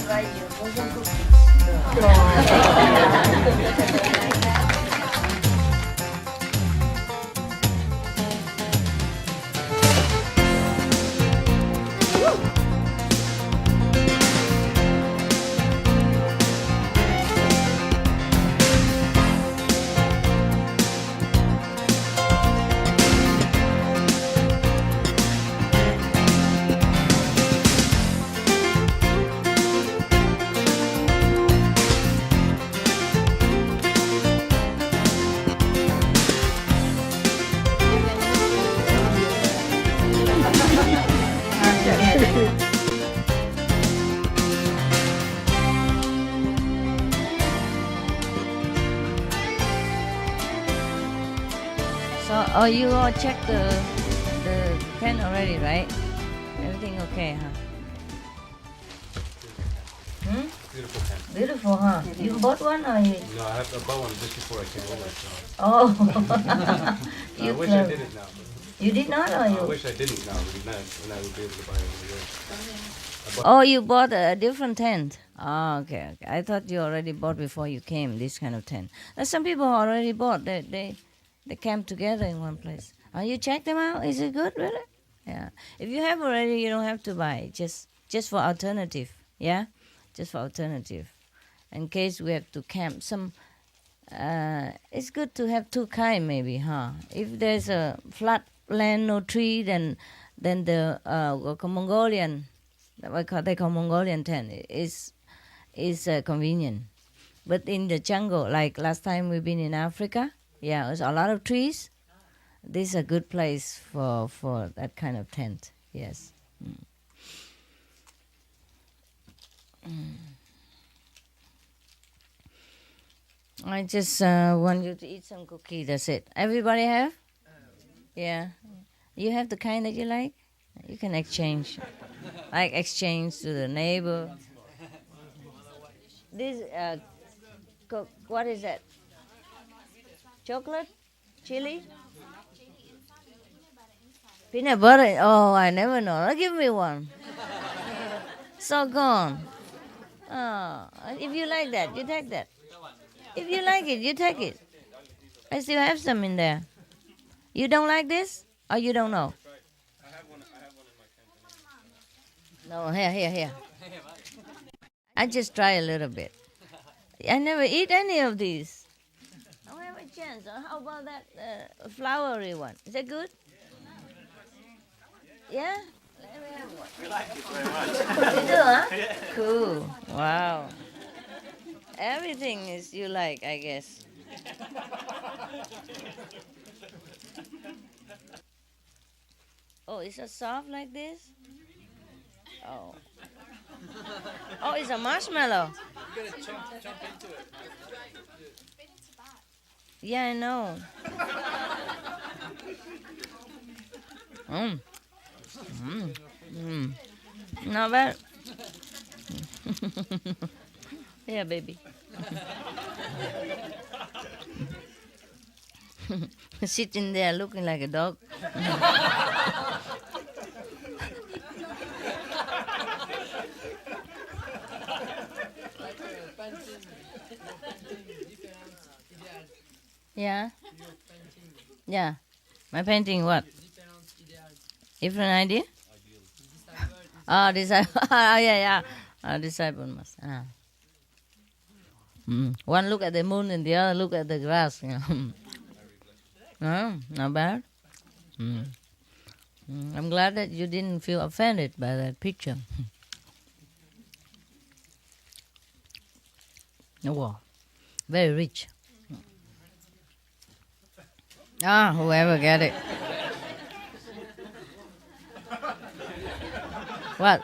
Try your frozen cookies. So, you all checked the tent already, right? Everything okay, huh? Beautiful tent. Beautiful, huh? You bought one or you? No, I bought one just before I came over. So. Oh. I You wish clever. I didn't now. You did not, or I you? wish I didn't now. It would be nice when I would be able to buy it over there. Oh, you bought a different tent. Oh, okay. I thought you already bought before you came, this kind of tent. Some people already bought. They camp together in one place. Oh, you check them out? Is it good, really? Yeah. If you have already, you don't have to buy. Just for alternative. Yeah? Just for alternative. In case we have to camp some... it's good to have two kind, maybe, huh? If there's a flat land, no tree, then the Mongolian... They call Mongolian tent is convenient. But in the jungle, like last time we've been in Africa, yeah, there's a lot of trees. This is a good place for that kind of tent. Yes. I just want you to eat some cookie. That's it. Everybody have? Yeah. You have the kind that you like? You can exchange. Like exchange to the neighbor. This, what is that? Chocolate? Chili? Peanut butter? Oh, I never know. Give me one. So gone. Oh, if you like that, you take that. If you like it, you take it. I still have some in there. You don't like this? Or you don't know? I have one in my tent. No, here. I just try a little bit. I never eat any of these. I don't have a chance. How about that flowery one? Is that good? Yeah? Let me have one. We like it very much. You do, huh? Cool. Wow. Everything is you like, I guess. Oh, it's a soft like this? Oh. Oh, it's a marshmallow. You gotta jump into it. Yeah, I know. Not bad. Yeah, baby. Sitting there looking like a dog. Yeah. Yeah. My painting what? Different idea? Oh, disciple. Yeah. Disciple must. One look at the moon and the other look at the grass. No, not bad. I'm glad that you didn't feel offended by that picture. Wow. Very rich. Whoever get it. What?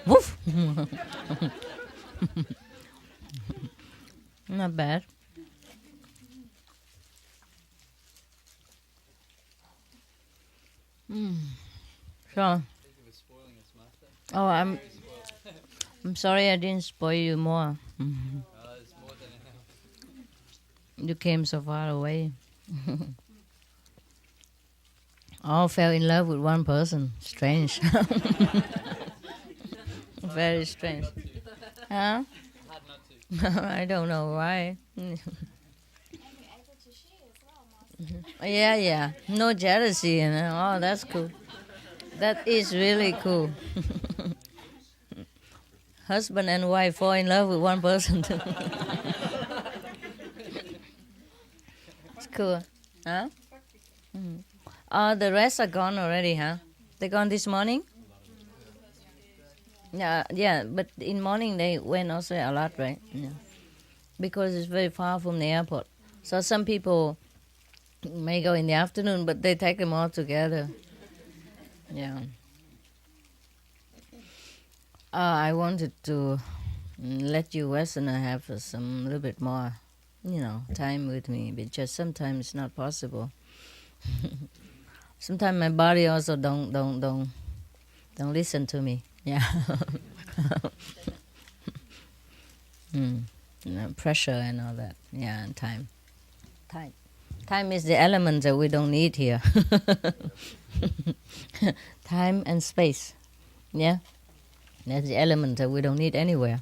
Woof. Not bad. So. Oh, I'm sorry I didn't spoil you more. You came so far away. All fell in love with one person. Strange. Very strange. Huh? I don't know why. Yeah. No jealousy, you know. Oh, that's cool. That is really cool. Husband and wife fall in love with one person. It's cool. Huh? The rest are gone already, huh? They gone this morning? Yeah, but in morning they went also a lot, right? Yeah. Because it's very far from the airport. So some people may go in the afternoon, but they take them all together. Yeah. I wanted to let you Westerner have some little bit more, time with me, but just sometimes it's not possible. Sometimes my body also don't listen to me. Yeah. Pressure and all that. Yeah, and time. Time is the element that we don't need here. Time and space. Yeah. That's the element that we don't need anywhere.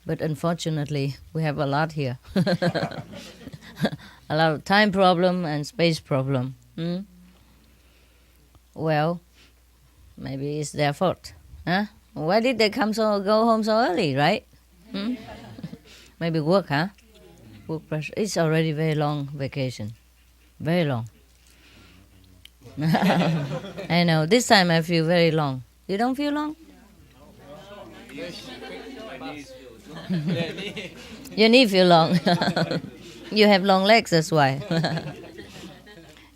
But unfortunately, we have a lot here. A lot of time problem and space problem. Well, maybe it's their fault. Huh? Why did they go home so early, right? Maybe work, huh? Work pressure. It's already very long vacation. Very long. I know. This time I feel very long. You don't feel long? Your knee feel long. You have long legs, that's why.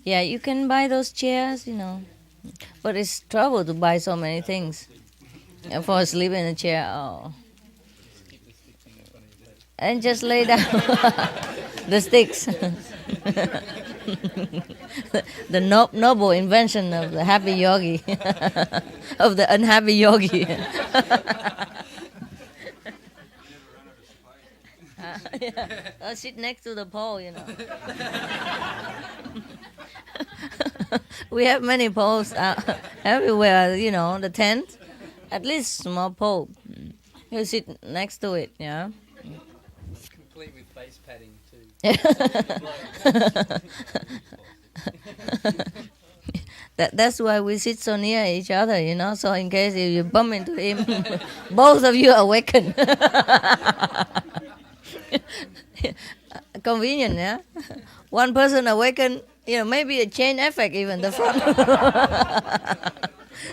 Yeah, you can buy those chairs, But it's trouble to buy so many things. And fall asleep in a chair, and just lay down. The sticks. The noble invention of the happy yogi. Of the unhappy yogi. I'll sit next to the pole, We have many poles everywhere, the tent. At least small pole. You sit next to it, yeah. Complete with face padding too. That's why we sit so near each other, so in case if you bump into him, both of you awaken. Convenient, yeah? One person awaken, maybe a chain effect even, the front.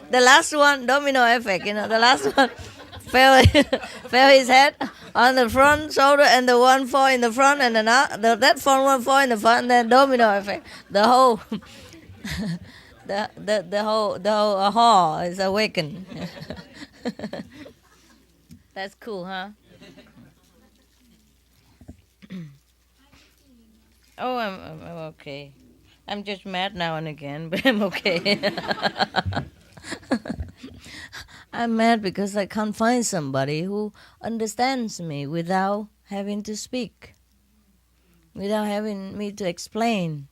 The last one, domino effect, the last one fell his head on the front shoulder, and the one fall in the front, and that front one fall in the front, and then domino effect. The whole the whole hall is awakened. That's cool, huh? Oh, I'm okay. I'm just mad now and again, but I'm okay. I'm mad because I can't find somebody who understands me without having to speak, without having me to explain.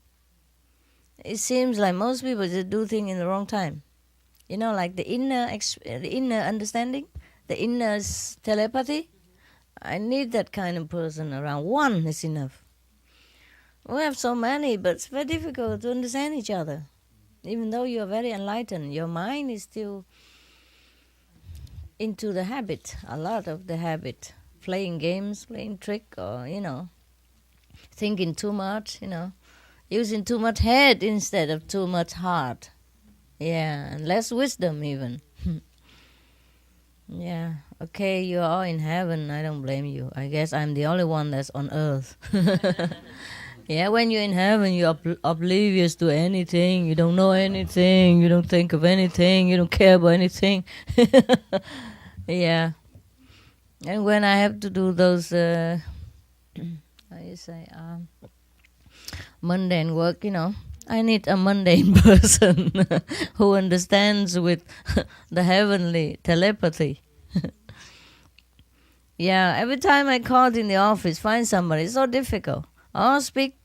It seems like most people just do things in the wrong time. Like the inner understanding, the inner telepathy. I need that kind of person around. One is enough. We have so many, but it's very difficult to understand each other. Even though you are very enlightened, your mind is still into the habit, a lot of the habit. Playing games, playing trick, or, thinking too much, using too much head instead of too much heart. Yeah, and less wisdom even. Yeah, okay, you're all in heaven, I don't blame you. I guess I'm the only one that's on earth. Yeah, when you're in heaven, you're oblivious to anything. You don't know anything. You don't think of anything. You don't care about anything. Yeah. And when I have to do those, mundane work, I need a mundane person who understands with the heavenly telepathy. Yeah, every time I call in the office, find somebody, it's so difficult. I'll speak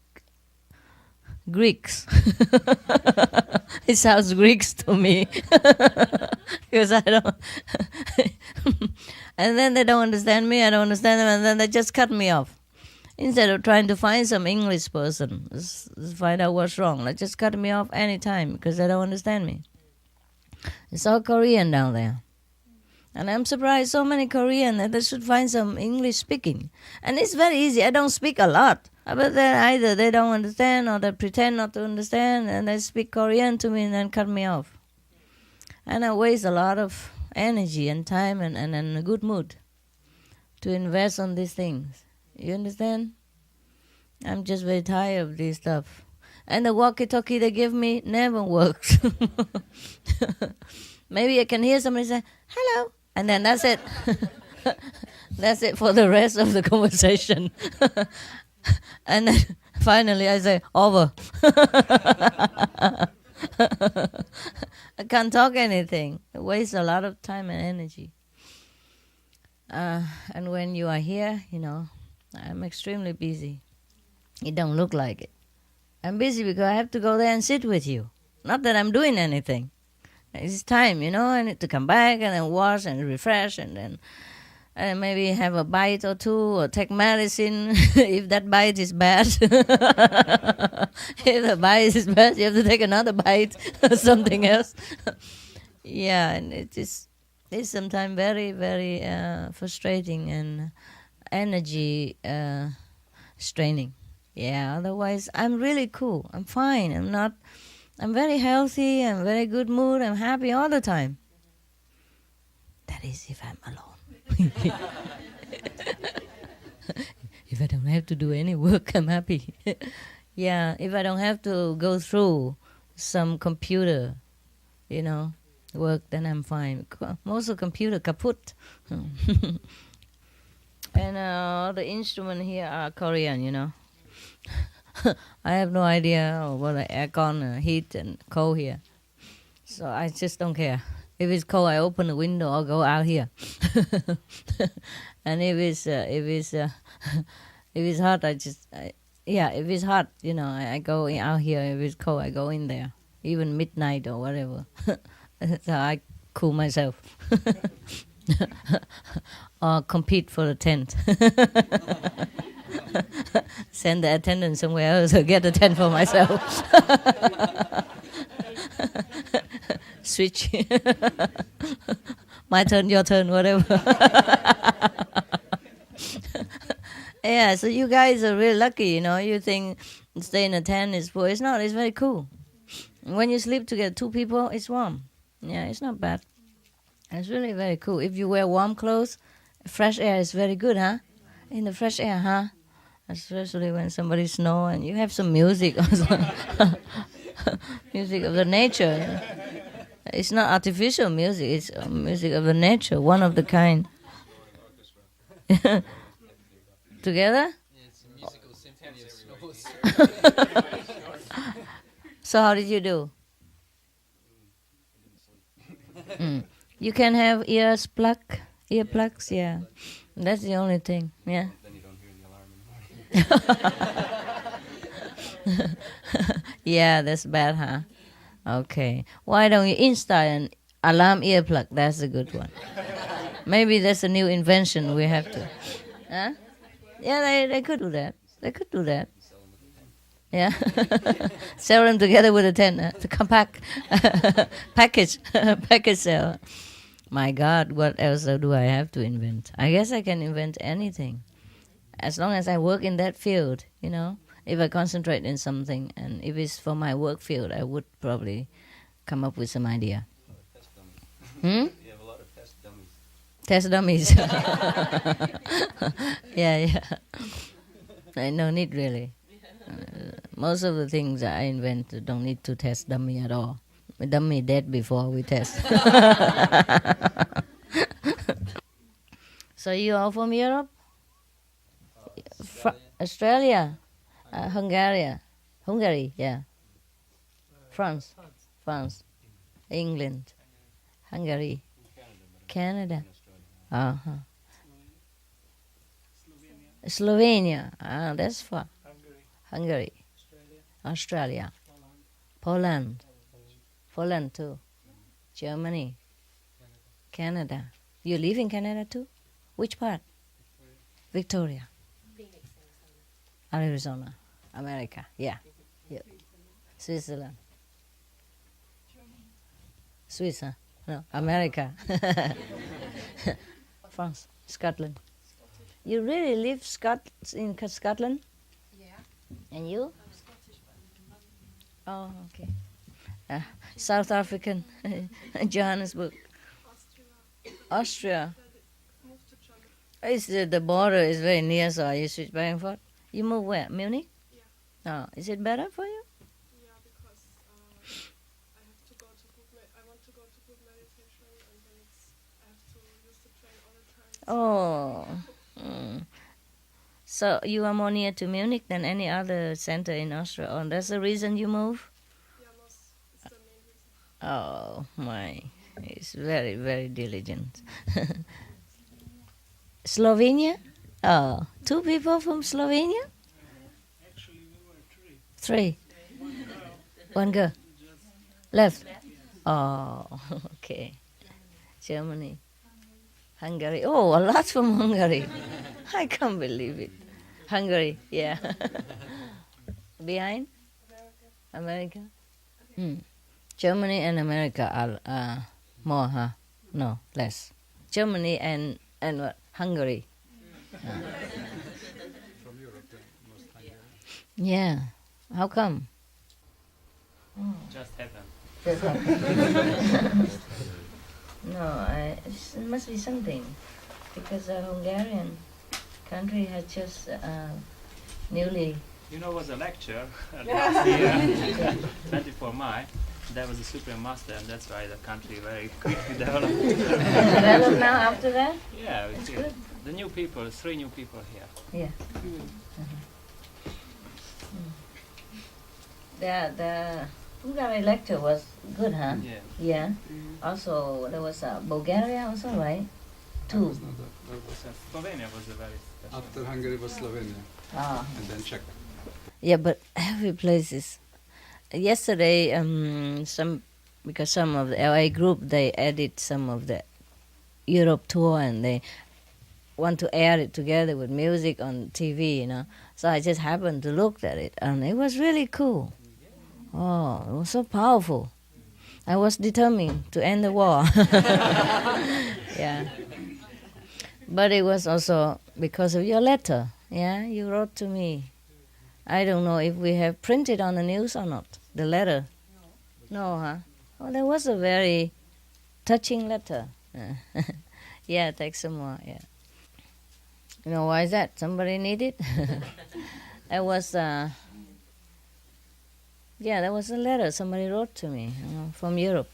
Greeks. It sounds Greeks to me. Because I don't... And then they don't understand me, I don't understand them, and then they just cut me off. Instead of trying to find some English person, let's find out what's wrong. They just cut me off anytime because they don't understand me. It's all Korean down there. And I'm surprised so many Korean that they should find some English speaking. And it's very easy. I don't speak a lot. But then either they don't understand or they pretend not to understand and they speak Korean to me and then cut me off. And I waste a lot of energy and time and a good mood to invest on these things. You understand? I'm just very tired of this stuff. And the walkie-talkie they give me never works. Maybe I can hear somebody say, hello, and then that's it. That's it for the rest of the conversation. And then finally I say, over. I can't talk anything. It wastes a lot of time and energy. And when you are here, I'm extremely busy. It don't look like it. I'm busy because I have to go there and sit with you. Not that I'm doing anything. It's time, I need to come back and then wash and refresh and then maybe have a bite or two or take medicine if that bite is bad. If the bite is bad, you have to take another bite or something else. Yeah, and it's sometimes very, very frustrating and energy straining. Yeah, otherwise I'm really cool. I'm fine. I'm very healthy. I'm very good mood. I'm happy all the time. That is if I'm alone. If I don't have to do any work, I'm happy. Yeah, if I don't have to go through some computer, work, then I'm fine. Most of computer kaput. And all the instruments here are Korean, I have no idea what the aircon, heat and cold here. So I just don't care. If it's cold, I open the window or go out here. And if it's hot, if it's hot, I go out here. If it's cold, I go in there, even midnight or whatever. So I cool myself. Or compete for the tent. Send the attendant somewhere else or get a tent for myself. Switch. My turn, your turn, whatever. Yeah, so you guys are really lucky, You think staying in a tent is poor. It's not. It's very cool. When you sleep together, two people, it's warm. Yeah, it's not bad. It's really very cool. If you wear warm clothes, fresh air is very good, huh? In the fresh air, huh? Especially when somebody snow and you have some music also. Music of the nature. It's not artificial music, it's music of the nature, one of the kind. Together? Yeah, it's a musical symphony of snores. So how did you do? You can have earplugs, yeah. That's the only thing, yeah. Then you don't hear the alarm in the morning. Yeah, that's bad, huh? Okay. Why don't you install an alarm earplug? That's a good one. Maybe that's a new invention we have to. Huh? Yeah, they could do that. They could do that. Yeah. Sell them together with a tent. To come back. Package sale. My God, what else do I have to invent? I guess I can invent anything. As long as I work in that field, If I concentrate in something, and if it's for my work field, I would probably come up with some idea. You have a lot of test dummies. Test dummies. Yeah. No need really. Most of the things I invent don't need to test dummy at all. The dummy dead before we test. So you all from Europe? Australia? Hungary, yeah. France, England, Hungary, Canada. Slovenia. That's far. Hungary. Australia, Poland too, Germany, Canada. You live in Canada too? Which part? Victoria. Arizona, America, yeah. Switzerland. Swiss, huh? No, America. France, Scotland. You really live in Scotland? Yeah. And you? Oh, okay. South African, Johannesburg. Austria. It's, the border is very near, so you switch back and forth. You move where? Munich? Yeah. Oh, is it better for you? Yeah, because I have to go to book. I want to go to book meditation, and then I have to use the train all the time. Oh. So you are more near to Munich than any other center in Austria. Oh, that's the reason you move? Yeah, it's the main reason. Oh my, he's very, very diligent. Slovenia? Oh, 2 people from Slovenia? Actually, we were 3. three. 1 girl. Left. Oh, okay. Germany. Hungary. Oh, a lot from Hungary. I can't believe it. Hungary, yeah. Behind? America? Germany and America are more, huh? No, less. Germany and what? Hungary. From Europe, most Hungarian. Yeah. How come? Just happened. No, it must be something. Because the Hungarian country has just newly... You know, was a lecture last year, 24 May. There was a Supreme Master, and that's why the country very quickly developed. Developed now after that? Yeah, That's it's good. the new people, 3 new people here. Yeah. The Hungary lecture was good, huh? Yeah. Yeah. Also, there was Bulgaria also, right? 2. That was So Slovenia was a very special. after Hungary was Slovenia, Ah. and then Czech. Yeah, but every place is. Yesterday, because some of the LA group, they edit some of the Europe tour, and they want to air it together with music on TV, you know. So I just happened to look at it, and it was really cool. Oh, it was so powerful. I was determined to end the war. Yeah. But it was also because of your letter. Yeah, you wrote to me. I don't know if we have printed on the news or not, the letter. No, huh? Oh, that was a very touching letter. Yeah, take some more, yeah. You know, why is that? Somebody need it? It was, that was a letter somebody wrote to me, from Europe.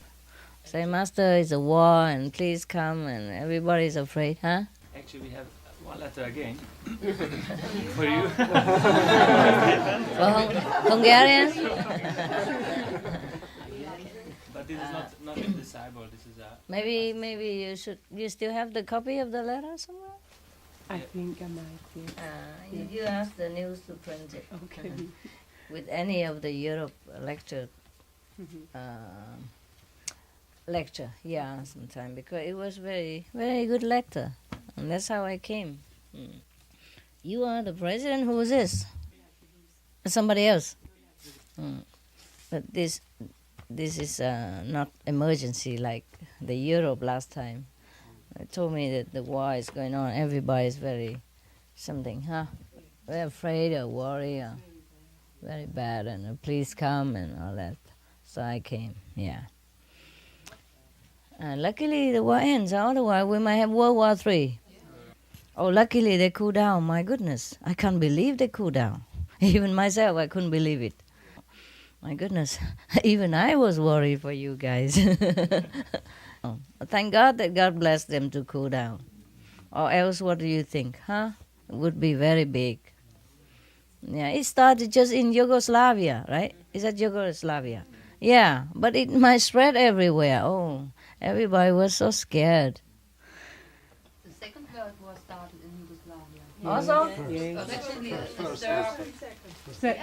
Say, Master, it's a war, and please come, and everybody's afraid, huh? Actually, we have one letter again for you. For Hungarians? But this is not indecisible. This is a. Maybe you still have the copy of the letter somewhere? I think I might, yeah. You ask the news to print it. Okay. With any of the Europe lecture, sometime, because it was very, very good letter, and that's how I came. You are the president. Who is this? Somebody else. But this is not emergency like the Europe last time. They told me that the war is going on. Everybody is very something, huh? Very afraid or worried or very bad, and please come and all that. So I came, yeah. Luckily the war ends, otherwise we might have World War III. Oh, luckily they cool down, my goodness. I can't believe they cool down. Even myself, I couldn't believe it. My goodness, even I was worried for you guys. Oh, thank God that God blessed them to cool down. Or else, what do you think, huh? It would be very big. Yeah, it started just in Yugoslavia, right? Is that Yugoslavia? Yeah, but it might spread everywhere. Oh, everybody was so scared. The Second World War started in Yugoslavia. Also? Yes.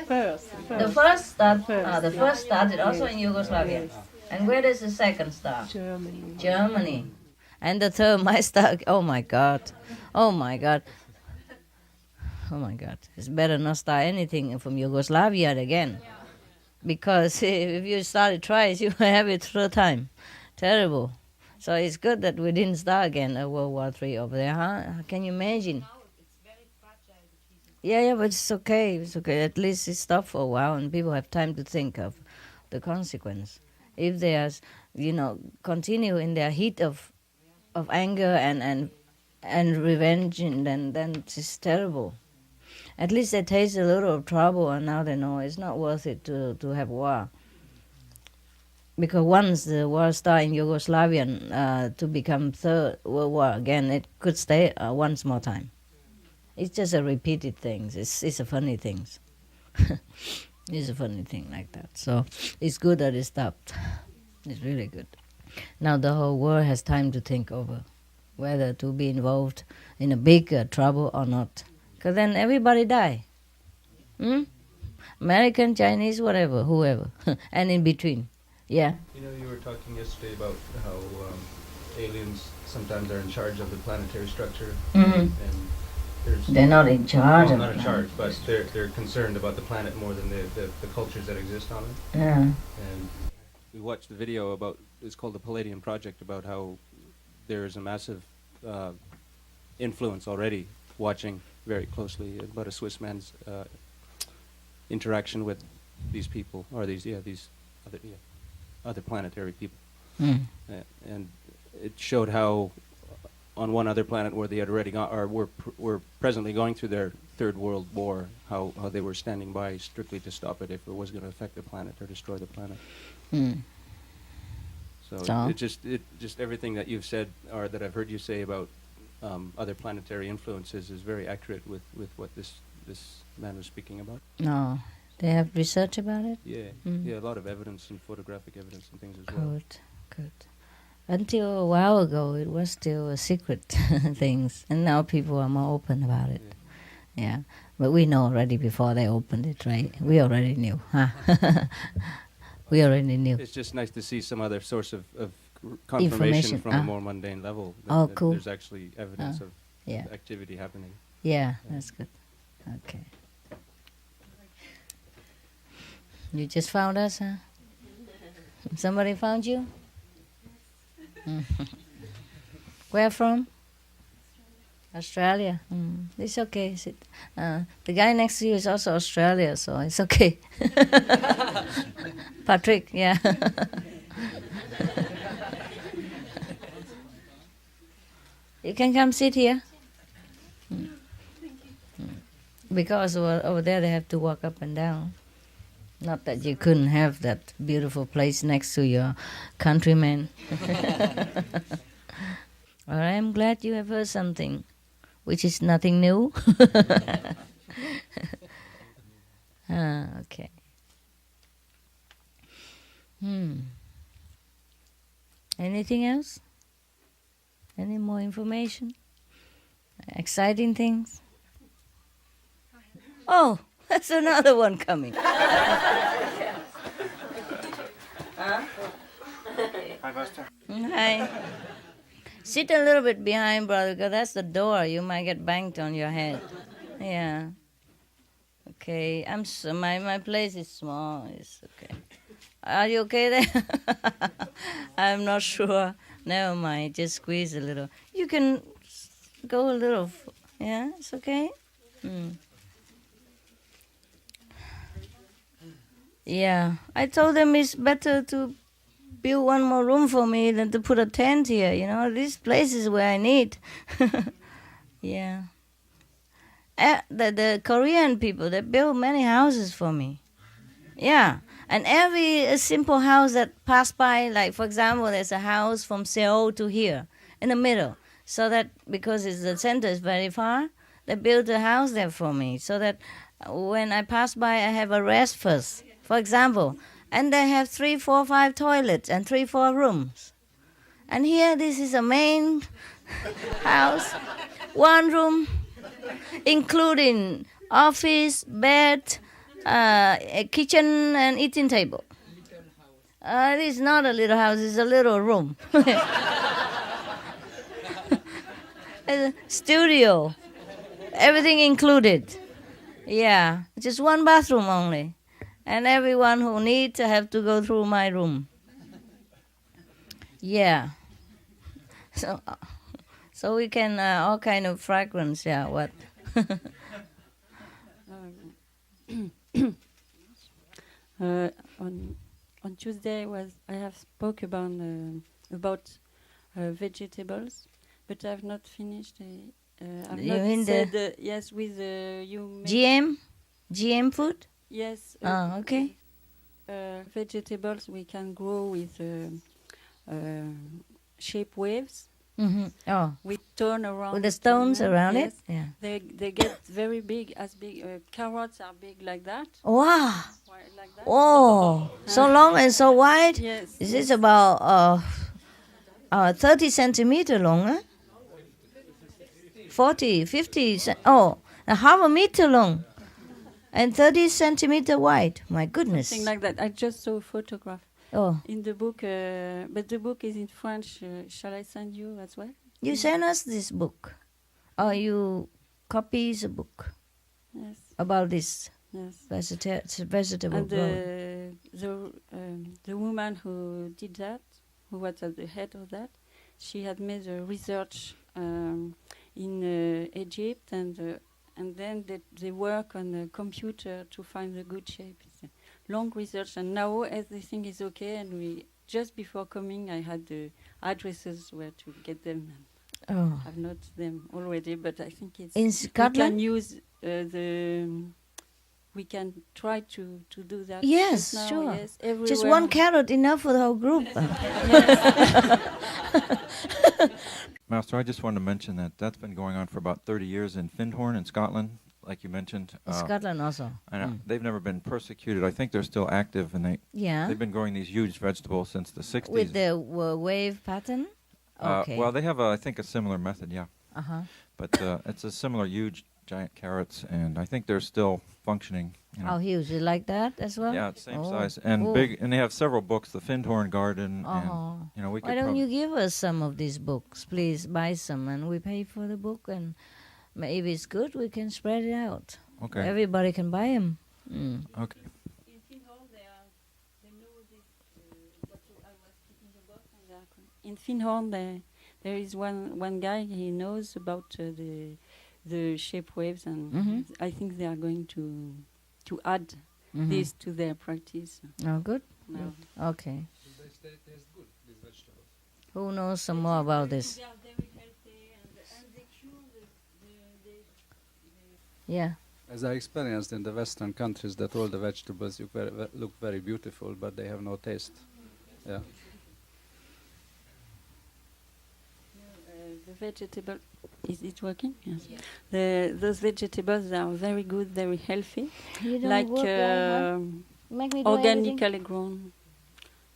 First. The first start, First, the first started also in Yugoslavia. Yes. And where does the second start? Germany. Germany. And the third might start, oh my God. Oh my God. Oh my God. It's better not start anything from Yugoslavia again. Because if you start it twice, you will have it third time. Terrible. So it's good that we didn't start again a World War III over there, huh? Can you imagine? Yeah, but it's okay. It's okay. At least it stopped for a while and people have time to think of the consequence. If they are, continue in their heat of anger and revenge, and then it's terrible. At least they taste a little of trouble, and now they know it's not worth it to have war. Because once the war started in Yugoslavia to become Third World War again, it could stay once more time. It's just a repeated thing. It's a funny thing. It's a funny thing like that. So it's good that it stopped. It's really good. Now the whole world has time to think over whether to be involved in a big trouble or not. Because then everybody die. American, Chinese, whatever, whoever. And in between. Yeah. You were talking yesterday about how aliens sometimes are in charge of the planetary structure. And They're not in charge. Well, not in charge, but they're concerned about the planet more than the cultures that exist on it. Yeah. And we watched the video about, it's called the Palladium Project, about how there is a massive influence already, watching very closely about a Swiss man's interaction with these people, or these other planetary people. And it showed how on one other planet where they had already gone, or were presently going through their Third World War, how they were standing by strictly to stop it if it was going to affect the planet or destroy the planet. So it just everything that you've said, or that I've heard you say about other planetary influences is very accurate with what this man was speaking about. No, they have research about it? Yeah, a lot of evidence and photographic evidence and things as well. Good. Until a while ago, it was still a secret things, and now people are more open about it. Yeah, but we know already before they opened it, right? We already knew, huh? We already knew. It's just nice to see some other source of confirmation from a more mundane level. That Cool. There's actually evidence of activity happening. Yeah, that's good. Okay. You just found us, huh? Somebody found you? Where from? Australia. It's okay. The guy next to you is also Australia, so it's okay. Patrick, yeah. You can come sit here. Because over there they have to walk up and down. Not that you couldn't have that beautiful place next to your countrymen. Well, I'm glad you have heard something, which is nothing new. Okay. Anything else? Any more information? Exciting things? Oh, that's another one coming. Hi, Pastor. Hi. Sit a little bit behind, brother, because that's the door. You might get banged on your head. Yeah. Okay. My place is small. It's okay. Are you okay there? I'm not sure. Never mind. Just squeeze a little. You can go a little. Yeah, it's okay. Yeah. I told them it's better to build one more room for me than to put a tent here. This place is where I need. Yeah. The Korean people, they build many houses for me. Yeah. And every simple house that pass by, like for example, there's a house from Seoul to here in the middle. So that because the center is very far, they build a house there for me. So that when I pass by, I have a rest first. For example. And they have 3, 4, 5 toilets and 3, 4 rooms. And here, this is a main house, 1 room, including office, bed, a kitchen, and eating table. It is not a little house; it's a little room. A studio, everything included. Yeah, just one bathroom only, and everyone who needs have to go through my room. Yeah. So we can all kind of fragrance. Yeah. What? On Tuesday I have spoke about vegetables, but I have not finished. I've You not mean said yes with you. GM food? Yes. Okay. Vegetables we can grow with shape waves. Mm-hmm. Oh, We turn around with the stones around yes. it. Yeah. They get very big, as big. Carrots are big like that. Wow. Like that. Oh, so long and so wide. Yes. This is about 30 centimeter long, huh? 40, 50. Half a meter long, and 30 centimeter wide. My goodness. Something like that. I just saw a photograph Oh, in the book, but the book is in French. Shall I send you as well? you sent us this book, or you copy the book Yes. about this Yes. vegetable And growing. the woman who did that, who was at the head of that, she had made a research in Egypt, and then they work on a computer to find the good shape. It's a long research, and now everything is okay. And we just before coming, I had the addresses where to get them. Oh, I've not them already, but I think it's in we can Scotland? use we can try to do that. Yes, now, sure. Yes, everywhere. Just one carrot enough for the whole group. Master, I just wanted to mention that that's been going on for about 30 years in Findhorn in Scotland, like you mentioned. Scotland also. I know. They've never been persecuted. I think they're still active, and they've been growing these huge vegetables since the 60s. With the wave pattern? Okay. Well, they have, I think, a similar method, yeah. Uh-huh. But it's a similar huge, giant carrots, and I think they're still functioning. You know. How huge? You like that as well? Yeah, it's same size and big, and they have several books. The Findhorn Garden, Oh. and we could. Why don't you give us some of these books, please? Buy some, and we pay for the book, and maybe it's good. We can spread it out. Okay. Everybody can buy them. Okay. In Findhorn, they know this. What I was keeping the box, and in Findhorn, there is one guy. He knows about the shape waves, and I think they are going to add this to their practice. Oh, good. Now. Okay. They taste good, these vegetables. Who knows some more about this? They are very healthy, and they cure Yeah. As I experienced in the Western countries, that all the vegetables look very beautiful, but they have no taste. Yeah. The vegetable, is it working? Yes. Those vegetables are very good, very healthy, You don't like work like Make me do everything. organically grown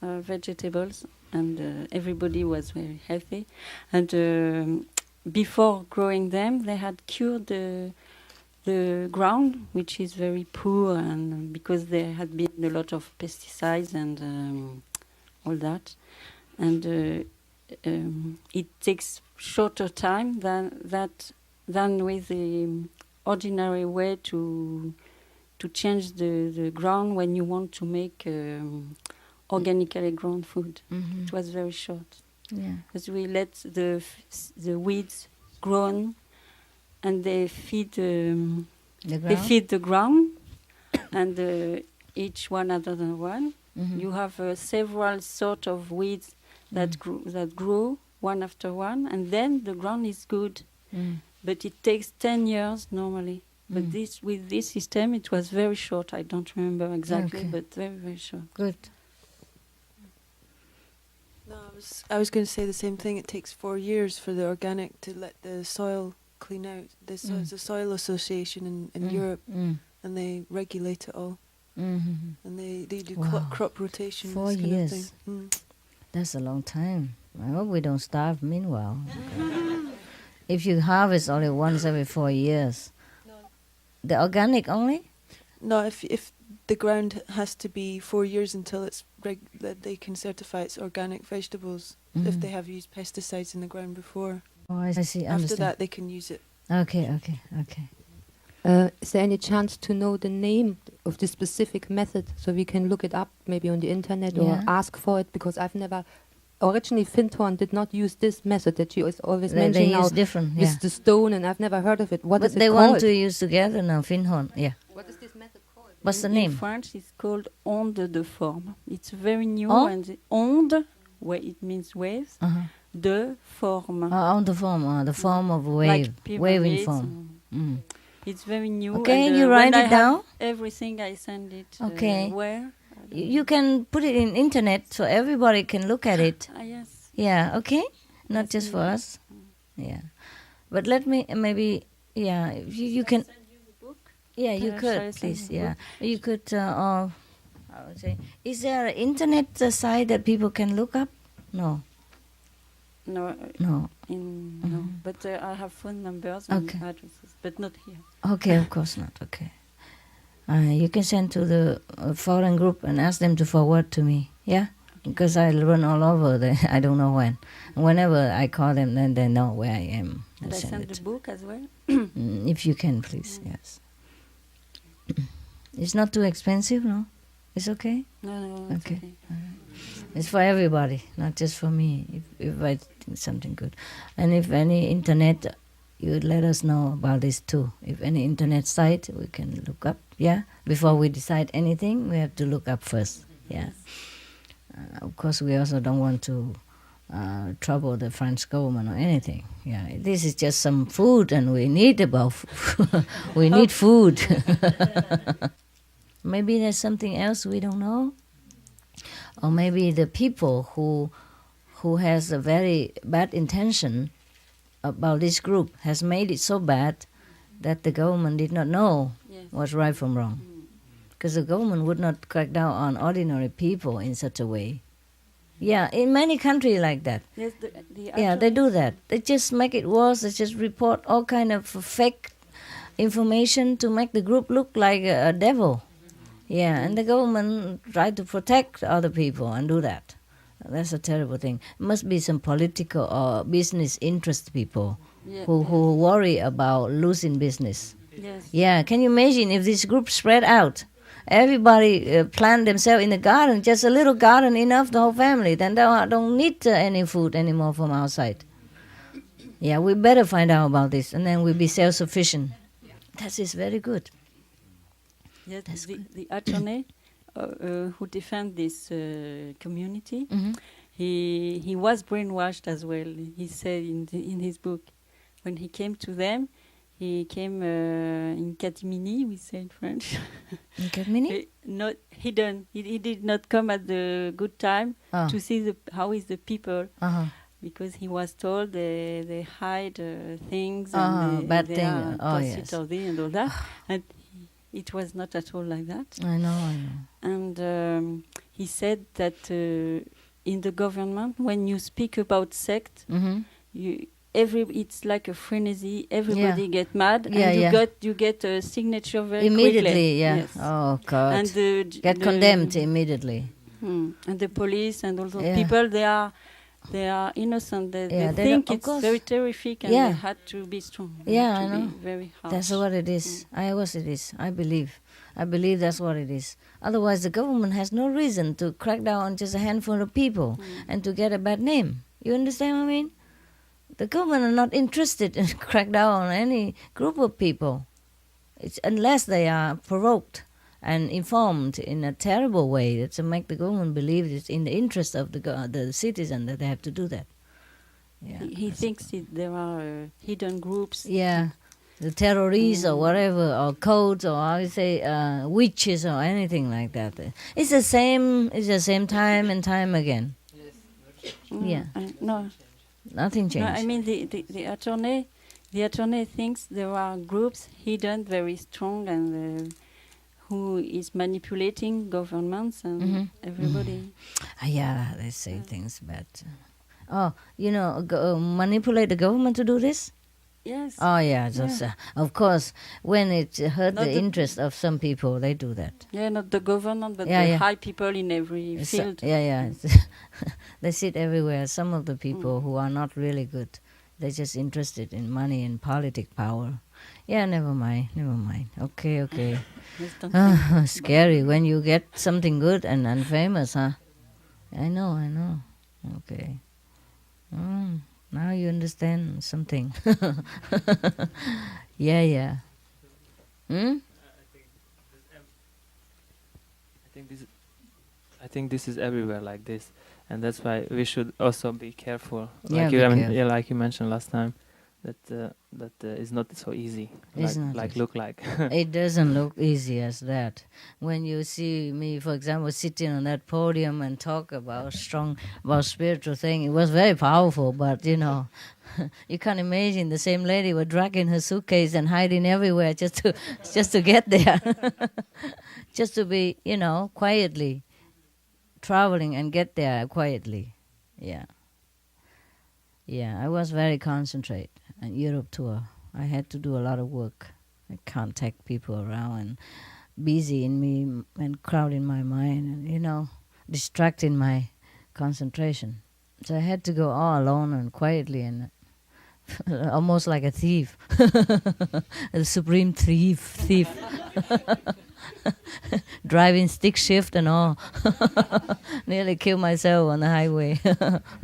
vegetables, and everybody was very healthy. And before growing them, they had cured the ground, which is very poor, and because there had been a lot of pesticides and all that, and it takes shorter time than with the ordinary way to change the ground when you want to make organically grown food. It was very short, Yeah. because we let the weeds grow, and they feed The they ground? feed the ground, and each one other than one. Mhm. You have several sort of weeds that grow one after one, and then the ground is good. But it takes 10 years normally. But with this system, it was very short. I don't remember exactly, Okay. but very, very short. Good. No, I was going to say the same thing. It takes 4 years for the organic to let the soil clean out. There's a soil association in Europe, and they regulate it all. And they do Wow. crop rotation. 4 this kind of years. thing. That's a long time. I hope we don't starve meanwhile. if you harvest only once every 4 years, the organic only? No, if the ground has to be 4 years until it's that they can certify it's organic vegetables. If they have used pesticides in the ground before. Oh, I see. After Understand. that, they can use it. Okay. Is there any chance to know the name of this specific method so we can look it up maybe on the internet or ask for it? Because I've never... Originally, Findhorn did not use this method that you always mention they now. use different, with the stone, and I've never heard of it. What is but it called? they want to use together now, Findhorn. Yeah. What is this method called? What's the In name? French, it's called onde de forme. It's very new, Oh? and onde, where it means waves, de forme. On the form of wave, Like waving pyramids form. It's very new. Okay, and, you when write I it have down? Everything I send it. Okay. Where? You can put it in internet so everybody can look at it. Yes. Yeah, okay? Not just for us. Yeah. But let me maybe, you can... Yeah, you Shall I could, send please, the yeah. book? You could, I would say, is there an internet site that people can look up? No. No. No. No. But I have phone numbers and addresses, but not here. Okay, of course not, okay. You can send to the foreign group and ask them to forward to me, yeah? Because I run all over, I don't know when. Whenever I call them, then they know where I am. And I send the book as well? If you can, please, yes. It's not too expensive, no? It's okay? No, it's okay. It's for everybody, not just for me, if I think something good. And if any internet, you would let us know about this too. If any internet site, we can look up, yeah? Before we decide anything, we have to look up first, yeah? Of course, we also don't want to trouble the French government or anything. Yeah, this is just some food, and we need we need food. Maybe there's something else we don't know, or maybe the people who has a very bad intention about this group has made it so bad that the government did not know what's right from wrong. Because the government would not crack down on ordinary people in such a way. Yeah, in many countries like that. Yes, They do that. They just make it worse. They just report all kind of fake information to make the group look like a devil. Yeah, and the government try to protect other people and do that. That's a terrible thing. It must be some political or business interest people who worry about losing business. Yes. Yeah, can you imagine if this group spread out? Everybody plant themselves in the garden, just a little garden enough the whole family. Then they don't need any food anymore from outside. Yeah, we better find out about this, and then we'll be self-sufficient. That is very good. Yes, the attorney who defend this community, he was brainwashed as well. He said in his book, when he came to them, he came in catimini, we say in French. In catimini? Not hidden. He did not come at the good time to see how is the people. Because he was told they hide things and bad they thing. are Yes. and all that. And it was not at all like that. I know. And he said that in the government, when you speak about sect, it's like a frenzy. Everybody get mad, and you get a signature very immediately. Quickly. Yeah. Yes. Oh God. And get condemned immediately. And the police and all those people, they are innocent. They think it's very terrific, and they had to be strong. Yeah, I know. Very harsh. That's what it is. It is. I believe that's what it is. Otherwise, the government has no reason to crack down on just a handful of people and to get a bad name. You understand what I mean? The government are not interested in crack down on any group of people. It's unless they are provoked and informed in a terrible way to make the government believe it's in the interest of the citizen that they have to do that. Yeah, he thinks there are hidden groups. Yeah, the terrorists or whatever, or codes, or I would say witches or anything like that. It's the same time and time again. Yeah. No. Nothing changed. No, I mean the attorney thinks there are groups hidden, very strong, and who is manipulating governments and everybody. Yeah, they say things bad. Manipulate the government to do this? Yes. Oh yeah, just, of course, when it hurt Not the the- interest of some people, they do that. Yeah, not the government, but Yeah, the yeah. high people in every It's, field. yeah. They sit everywhere. Some of the people who are not really good, they're just interested in money and politic power. Yeah, never mind. Okay. Yes, don't think Scary when you get something good and famous, huh? I know. Okay. Now you understand something. Yeah. Hmm? I think this is everywhere like this, and that's why we should also be careful. Yeah, Like be careful. like you mentioned last time, that it's not so easy. It's like not like easy. look like. It doesn't look easy as that. When you see me, for example, sitting on that podium and talk about spiritual thing, it was very powerful. But you can't imagine the same lady was dragging her suitcase and hiding everywhere just to get there, just to be quietly traveling and get there quietly. Yeah. I was very concentrated on Europe tour. I had to do a lot of work. I contact people around and busy in me and crowding my mind and distracting my concentration. So I had to go all alone and quietly and almost like a thief, a supreme thief, driving stick shift and all. Nearly killed myself on the highway,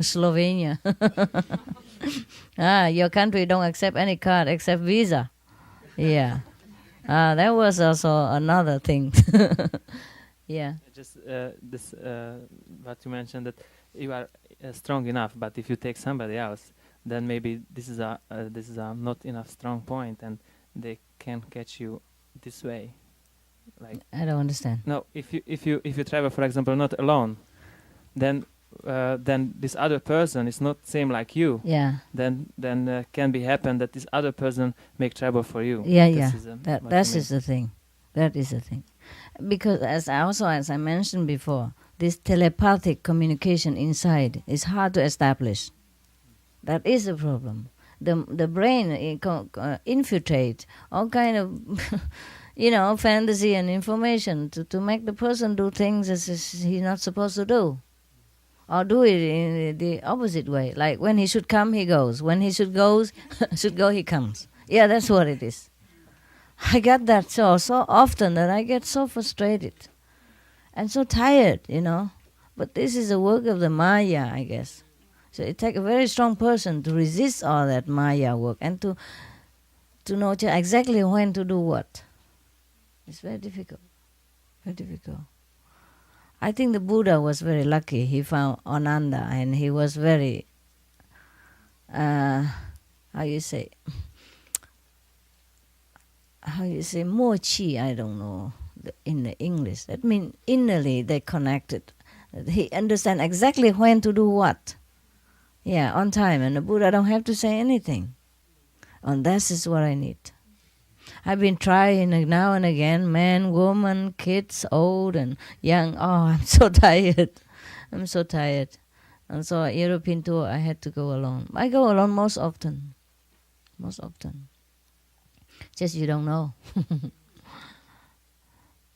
Slovenia. Your country don't accept any card except Visa. Yeah. That was also another thing. Yeah. Just this what you mentioned, that you are strong enough, but if you take somebody else, then maybe this is a not enough strong point, and they can catch you this way. Like, I don't understand. no, if you travel, for example, not alone, then this other person is not same like you. Yeah. Then can be happen that this other person make trouble for you. Yeah. This is, That what you mean. is the thing. That is the thing. Because as I mentioned before, this telepathic communication inside is hard to establish. That is a problem. The brain infiltrate all kind of fantasy and information to make the person do things as he's not supposed to do, or do it in the opposite way. Like when he should come, he goes. When he should go, he comes. Yeah, that's what it is. I get that so often that I get so frustrated and so tired, But this is the work of the Maya, I guess. So it takes a very strong person to resist all that Maya work and to know exactly when to do what. It's very difficult. Very difficult. I think the Buddha was very lucky. He found Ananda and he was very, mochi, I don't know, in the English. That means innerly they connected. He understand exactly when to do what. Yeah, on time. And the Buddha don't have to say anything. And that is what I need. I've been trying now and again, man, woman, kids, old and young. Oh, I'm so tired. I'm so tired. And so European tour, I had to go alone. I go alone most often. Just you don't know.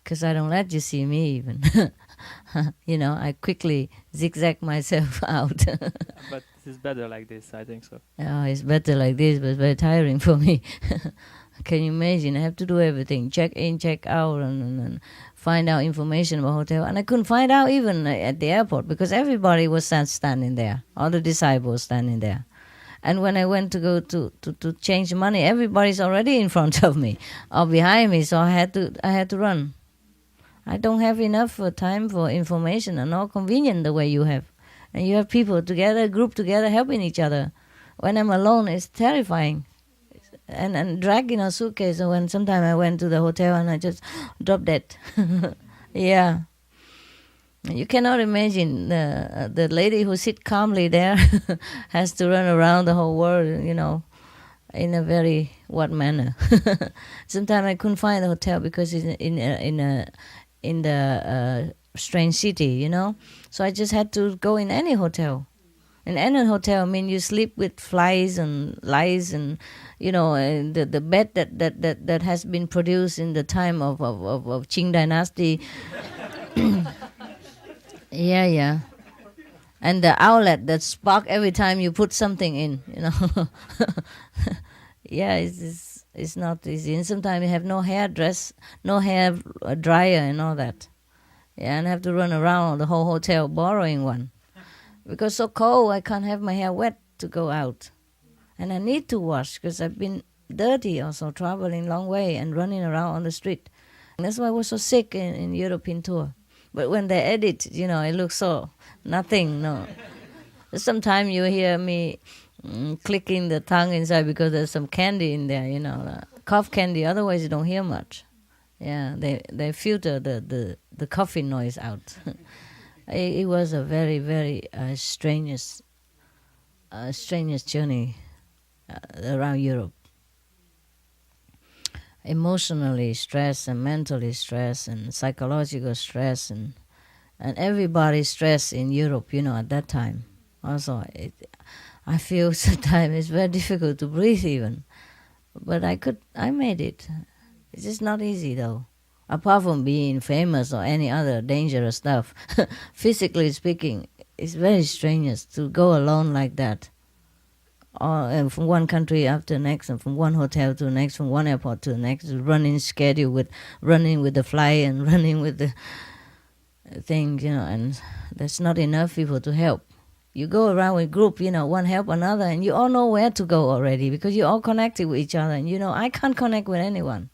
Because I don't let you see me even. I quickly zigzag myself out. But this is better like this, I think so. Oh, it's better like this, but it's very tiring for me. Can you imagine? I have to do everything. Check in, check out, and find out information about hotel. And I couldn't find out even at the airport because everybody was standing there. All the disciples standing there. And when I went to go to change money, everybody's already in front of me or behind me, so I had to run. I don't have enough time for information and all convenient the way you have. And you have people together, group together, helping each other. When I'm alone, it's terrifying. And dragging a suitcase. And when sometime I went to the hotel and I just dropped dead. Yeah. You cannot imagine the lady who sit calmly there has to run around the whole world, in a very what manner. Sometimes I couldn't find the hotel because it's in the strange city, So I just had to go in any hotel. In any hotel, I mean, you sleep with flies and lice, and the bed that has been produced in the time of Qing dynasty. Yeah. And the outlet that spark every time you put something in, Yeah, it's not easy. And sometimes you have no hairdress, no hair dryer and all that. Yeah, and I have to run around the whole hotel borrowing one. Because so cold, I can't have my hair wet to go out. And I need to wash because I've been dirty also, traveling long way and running around on the street. And that's why I was so sick in European tour. But when they edit, it looks so nothing, no. Sometimes you hear me clicking the tongue inside because there's some candy in there, cough candy. Otherwise, you don't hear much. Yeah, they filter the coffee noise out. It was a very, very strenuous journey around Europe. Emotionally stress and mentally stress and psychological stress and everybody's stress in Europe, at that time. Also, I feel sometimes it's very difficult to breathe even. But I made it. It's just not easy though. Apart from being famous or any other dangerous stuff, physically speaking, it's very strenuous to go alone like that. Or from one country after the next, and from one hotel to the next, from one airport to the next, running schedule running with the fly and running with the things, and there's not enough people to help. You go around with group, one help another, and you all know where to go already because you're all connected with each other. And I can't connect with anyone.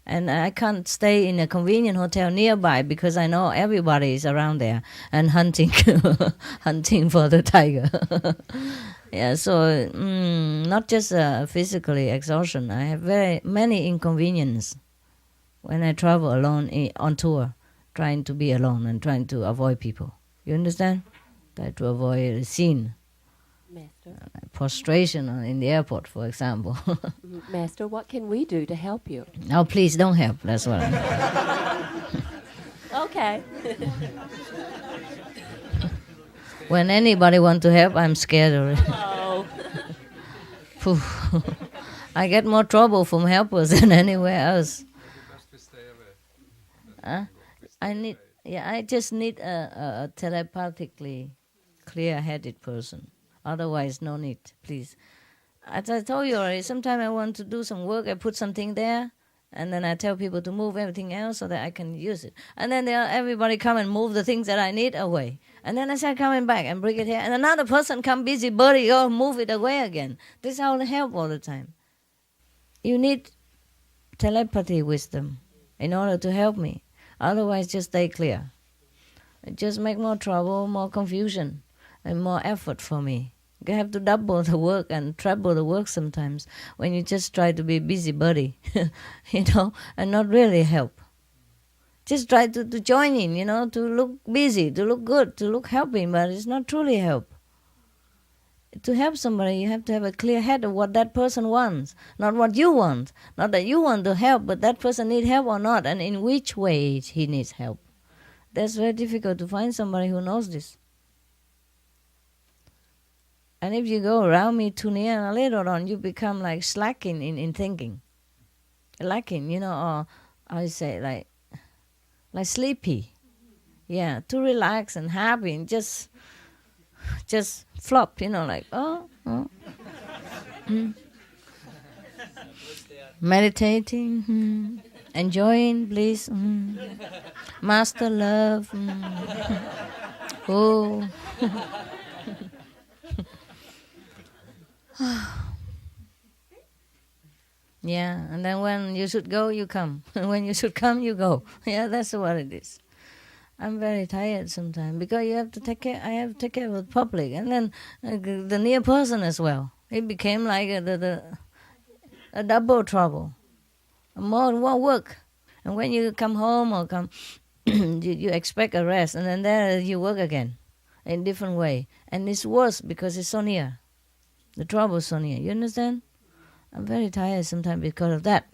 And I can't stay in a convenient hotel nearby because I know everybody is around there and hunting for the tiger. Yeah, so not just physically exhaustion. I have very many inconveniences when I travel alone on tour, trying to be alone and trying to avoid people. You understand? Try to avoid a scene. Master. Prostration in the airport, for example. Master, what can we do to help you? Oh, please don't help. That's what I Okay. When anybody want to help, I'm scared already. Oh. I get more trouble from helpers than anywhere else. I just need a telepathically clear-headed person. Otherwise, no need, please. As I told you already, sometimes I want to do some work, I put something there, and then I tell people to move everything else so that I can use it. And then everybody come and move the things that I need away. And then I start coming back and bring it here. And another person come busybody, move it away again. This is how they help all the time. You need telepathy wisdom in order to help me. Otherwise, just stay clear. It just make more trouble, more confusion, and more effort for me. You have to double the work and treble the work sometimes when you just try to be busybody, and not really help. Just try to join in, to look busy, to look good, to look helping, but it's not truly help. To help somebody, you have to have a clear head of what that person wants, not what you want. Not that you want to help, but that person needs help or not, and in which way he needs help. That's very difficult to find somebody who knows this. And if you go around me too near, later on you become like slacking in thinking. Lacking, or I say like sleepy. Yeah, too relaxed and happy and just flop, meditating, enjoying bliss, master love. Oh. Yeah, and then when you should go, you come. And when you should come, you go. Yeah, that's what it is. I'm very tired sometimes because you have to take care. I have to take care of the public, and then the near person as well. It became like a double trouble, more work. And when you come home or come, you expect a rest, and then there you work again, in different way, and it's worse because it's so near. The trouble is so near. You understand? I'm very tired sometimes because of that.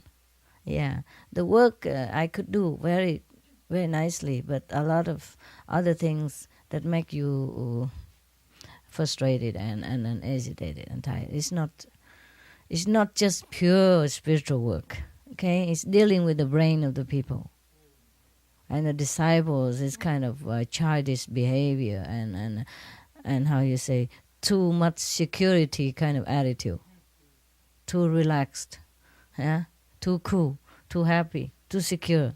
Yeah, the work I could do very, very nicely, but a lot of other things that make you frustrated and agitated and tired. It's not just pure spiritual work. Okay, it's dealing with the brain of the people. And the disciples is kind of childish behavior and how you say, too much security kind of attitude. Too relaxed, yeah, too cool, too happy, too secure,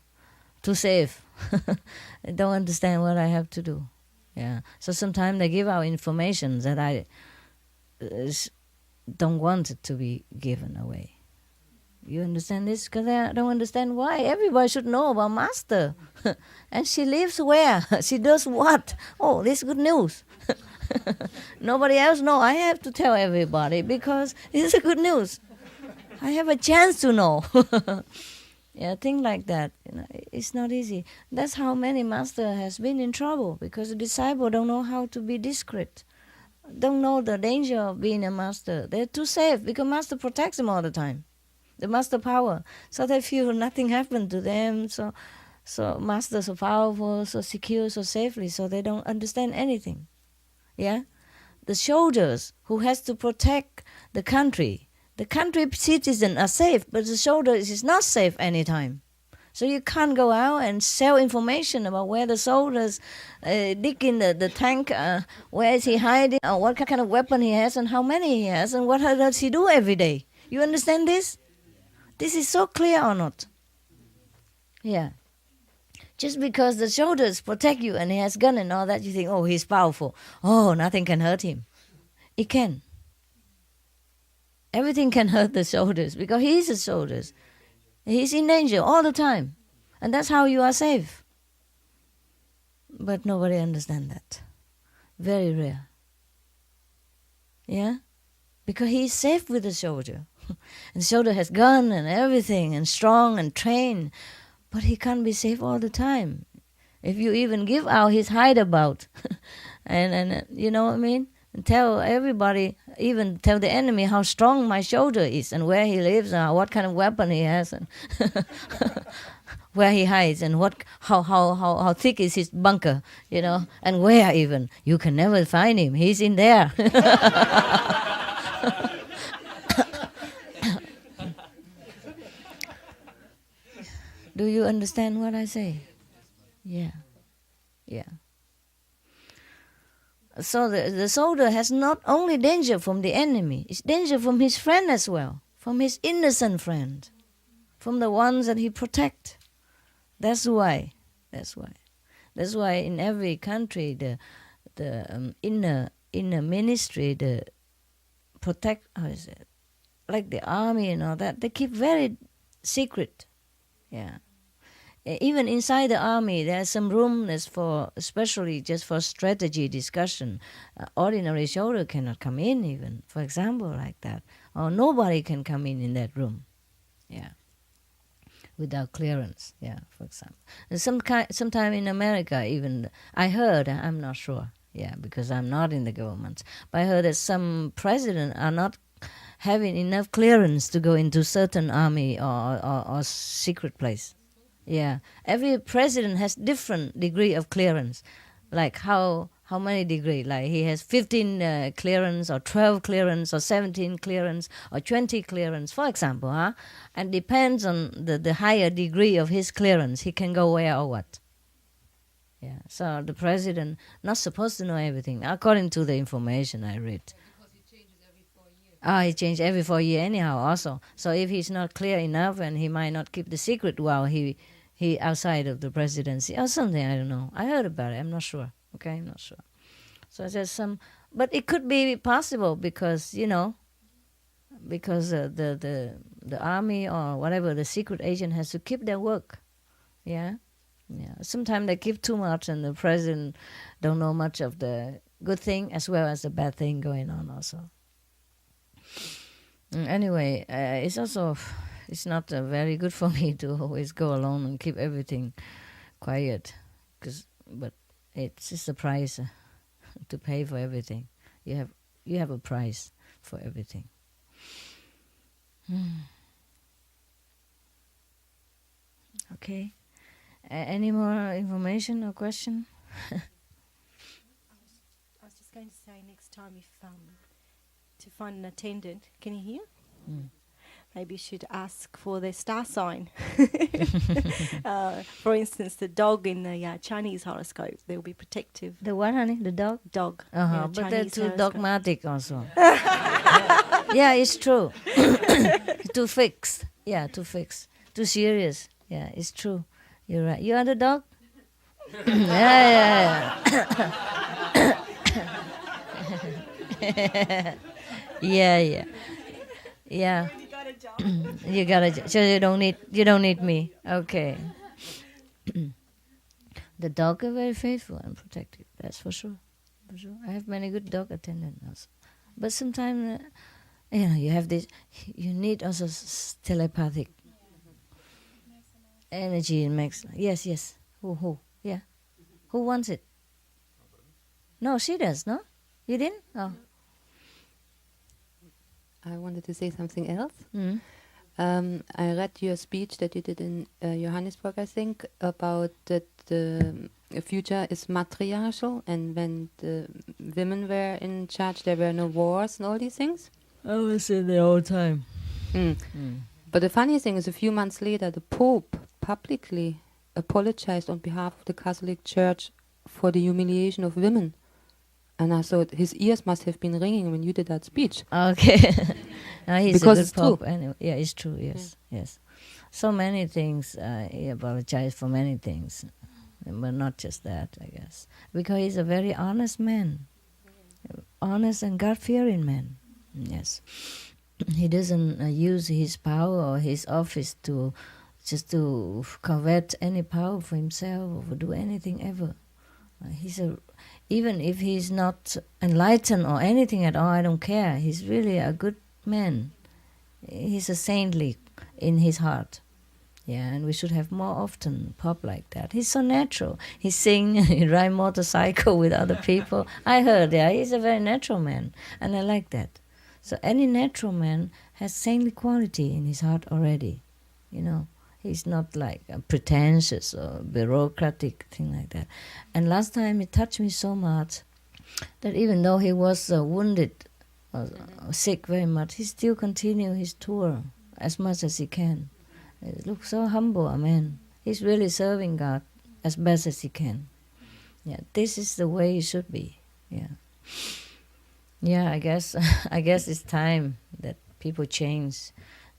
too safe. I don't understand what I have to do. Yeah. So sometimes they give out information that I don't want it to be given away. You understand this? Because I don't understand why. Everybody should know about Master. And she lives where? She does what? Oh, this is good news. Nobody else know. I have to tell everybody because this is good news. I have a chance to know. Yeah, things like that. It's not easy. That's how many Master has been in trouble because the disciple don't know how to be discreet. Don't know the danger of being a Master. They're too safe because Master protects them all the time. The Master power. So they feel nothing happened to them. So Master so powerful, so secure, so safely, so they don't understand anything. Yeah? The soldiers who has to protect the country citizens are safe, but the soldiers is not safe anytime. So you can't go out and sell information about where the soldiers dig in the tank, where is he hiding, or what kind of weapon he has, and how many he has, and what does he do every day. You understand this? This is so clear or not? Yeah. Just because the soldiers protect you and he has gun and all that, you think, oh, he's powerful. Oh, nothing can hurt him. It can. Everything can hurt the soldiers because he's a soldier. He's in danger all the time. And that's how you are safe. But nobody understands that. Very rare. Yeah? Because he's safe with the soldier. And the soldier has gun and everything and strong and trained. But he can't be safe all the time. If you even give out his hideabout and you know what I mean? And tell everybody, even tell the enemy how strong my soldier is and where he lives and what kind of weapon he has and where he hides and how thick is his bunker, you know, and where even. You can never find him. He's in there. Do you understand what I say? Yeah. Yeah. So the soldier has not only danger from the enemy, it's danger from his friend as well, from his innocent friend, from the ones that he protects. That's why in every country the inner ministry, the protect, how is it, like the army and all that, they keep very secret. Yeah. Even inside the army, there's some room that's for, especially just for strategy discussion. Ordinary soldier cannot come in even, for example, like that. Or nobody can come in that room. Yeah. Without clearance, yeah, for example. And sometime in America even, I heard, I'm not sure, yeah, because I'm not in the government, but I heard that some presidents are not having enough clearance to go into certain army or secret place. Yeah, every president has different degree of clearance. Like how many degree? Like he has 15 clearance or 12 clearance or 17 clearance or 20 clearance, for example. And depends on the higher degree of his clearance, he can go where or what. Yeah, so the president not supposed to know everything, according to the information I read. Because he changes every 4 years. He changes every 4 years anyhow also. So if he's not clear enough and he might not keep the secret while he outside of the presidency or something, I don't know. I heard about it, I'm not sure. Okay, I'm not sure. So there's some, but it could be possible because, you know, because the army or whatever, the secret agent has to keep their work. Yeah? Yeah. Sometimes they keep too much and the president don't know much of the good thing as well as the bad thing going on also. Anyway, it's also, it's not very good for me to always go alone and keep everything quiet, but it's just a price to pay for everything. You have a price for everything. Okay. Any more information or question? I was just going to say next time if to find an attendant, can you hear? Maybe you should ask for their star sign. For instance, the dog in the Chinese horoscope, they'll be protective. The what, honey? The dog? Dog. But they're Chinese too horoscope. dogmatic also. Yeah, it's true. Too fixed. Yeah, too fixed. Too serious. Yeah, it's true. You're right. You are the dog? Yeah. Yeah. You got a job. So you don't need me. Okay. The dog are very faithful and protective. That's for sure. For sure. I have many good dog attendants also. But sometimes, you have this. You need also telepathic energy. It makes. Yes. Who? Yeah. Who wants it? No, she does. No, you didn't. Oh. I wanted to say something else. Mm. I read your speech that you did in Johannesburg, I think, about that the future is matriarchal, and when the women were in charge, there were no wars and all these things. I was in there all the time. But the funny thing is, a few months later, the Pope publicly apologized on behalf of the Catholic Church for the humiliation of women. And I thought his ears must have been ringing when you did that speech. Okay. No, he's because a it's good Pope. true. Anyway. Yeah, it's true. Yes. So many things. He apologized for many things. But not just that, I guess. Because he's a very honest man. Honest and God-fearing man. Yes. He doesn't use his power or his office to convert any power for himself or do anything ever. Even if he's not enlightened or anything at all, I don't care. He's really a good man. He's a saintly in his heart. Yeah, and we should have more often Pop like that. He's so natural. He sing, he ride motorcycle with other people. I heard, he's a very natural man, and I like that. So any natural man has saintly quality in his heart already, He's not like pretentious or bureaucratic, thing like that. And last time it touched me so much that even though he was wounded, sick very much, he still continued his tour as much as he can. He looks so humble, man. He's really serving God as best as he can. Yeah, this is the way it should be. Yeah, I guess it's time that people change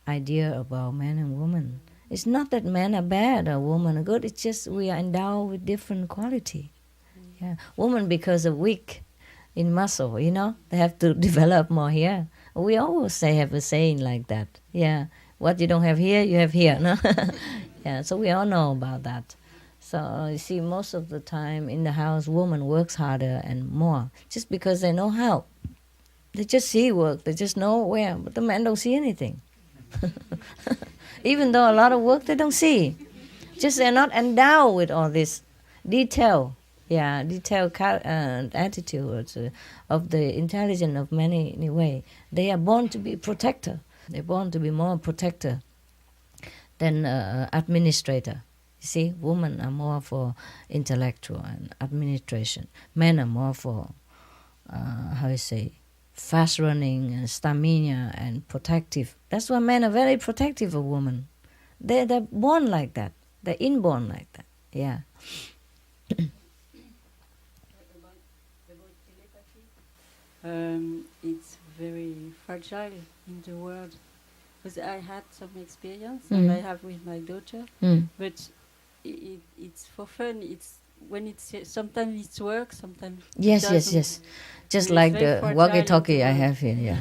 idea about man and woman. It's not that men are bad or women are good. It's just we are endowed with different quality. Yeah, women because of weak in muscle, they have to develop more here. We always have a saying like that. Yeah, what you don't have here, you have here. No, yeah. So we all know about that. So you see, most of the time in the house, woman works harder and more just because they know how. They just see work. They just know where, but the men don't see anything. Even though a lot of work they don't see. Just they're not endowed with all this detailed attitude of the intelligence of many way. They are born to be protector. They're born to be more protector than administrator. You see, women are more for intellectual and administration. Men are more for, fast running and stamina and protective. That's why men are very protective of women. They're born like that. They're inborn like that. Yeah. It's very fragile in the world. Because I had some experience, and I have with my daughter, but it's for fun. It's when it's sometimes it's work, sometimes yes. Just like the walkie-talkie I have here. Yeah,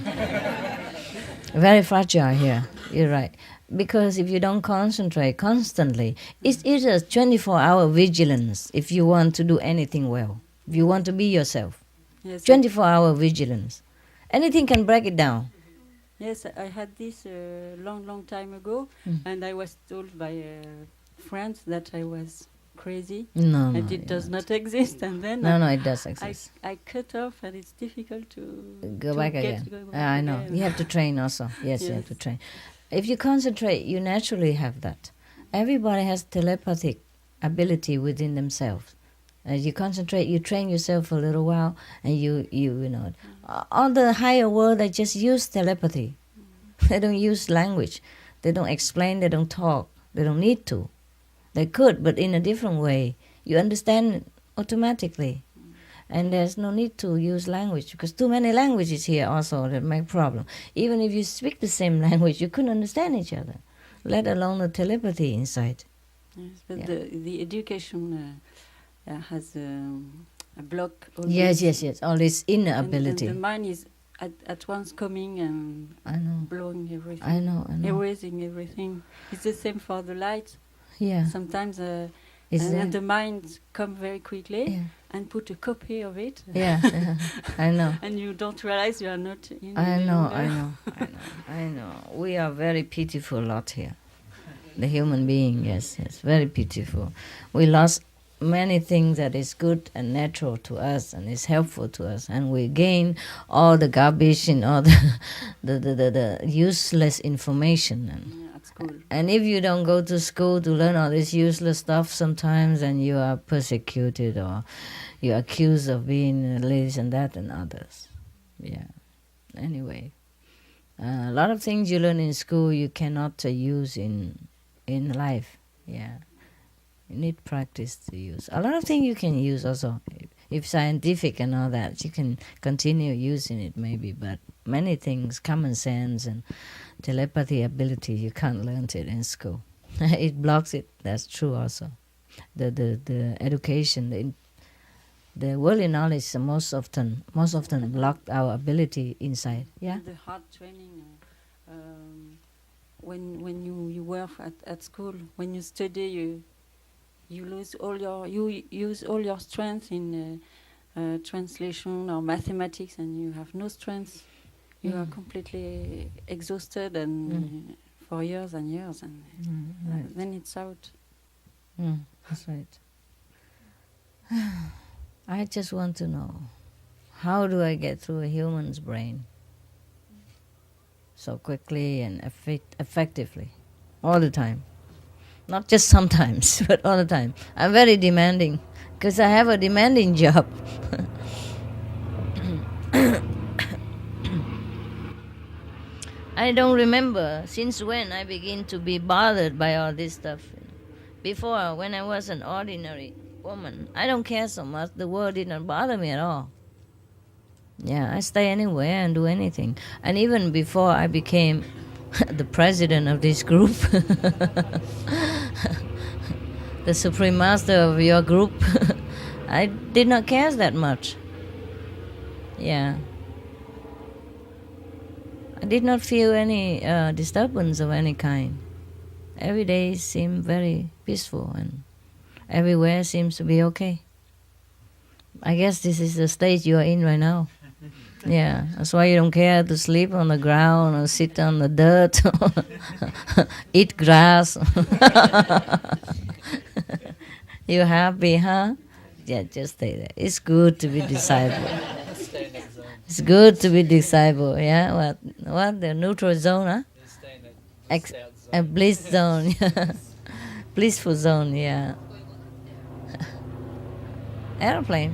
very fragile here. You're right. Because if you don't concentrate constantly, it's a 24-hour vigilance. If you want to do anything well, if you want to be yourself, 24-hour vigilance. Anything can break it down. Yes, I had this long time ago, and I was told by friends that I was crazy, and it does not exist. And then it does exist. I cut off, and it's difficult to go back again. I know. You have to train also. Yes, you have to train. If you concentrate, you naturally have that. Everybody has telepathic ability within themselves. As you concentrate, you train yourself for a little while, and you know, all the higher world, they just use telepathy. They don't use language. They don't explain. They don't talk. They don't need to. They could, but in a different way. You understand automatically. And there's no need to use language, because too many languages here also that make problem. Even if you speak the same language, you couldn't understand each other, let alone the telepathy inside. Yes, but the education has a block. Yes. All this inner ability. And the mind is at once coming and blowing everything. I know. Erasing everything. It's the same for the light. Yeah. Sometimes and the mind come very quickly and put a copy of it. Yeah, I know. And you don't realize you are not in. I know. We are very pitiful lot here. The human being, yes, very pitiful. We lost many things that is good and natural to us and is helpful to us, and we gain all the garbage and all the useless information. At school. And if you don't go to school to learn all this useless stuff sometimes, and you are persecuted or you're accused of being this and that and others. Yeah. Anyway, a lot of things you learn in school you cannot use in life. Yeah. You need practice to use. A lot of things you can use also. If scientific and all that, you can continue using it maybe, but many things, common sense and telepathy ability, you can't learn it in school. It blocks it. That's true also. The education, the worldly knowledge most often blocked our ability inside. Yeah. The hard training. When you work at school, when you study, you use all your strength in translation or mathematics, and you have no strength. You are completely exhausted and for years and years, and right. Then it's out. That's right. I just want to know, how do I get through a human's brain so quickly and effectively, all the time? Not just sometimes, but all the time. I'm very demanding, because I have a demanding job. I don't remember since when I begin to be bothered by all this stuff. Before, when I was an ordinary woman, I don't care so much. The world did not bother me at all. Yeah, I stay anywhere and do anything. And even before I became the president of this group, the supreme master of your group, I did not care that much. Yeah. I did not feel any disturbance of any kind. Every day seemed very peaceful, and everywhere seems to be okay. I guess this is the stage you are in right now. Yeah, that's why you don't care to sleep on the ground or sit on the dirt, eat grass. You happy, huh? Yeah, just stay there. It's good to be disciple. It's good to be disciple. Yeah, what the neutral zone, huh? A bliss zone, blissful zone. Yeah. Airplane.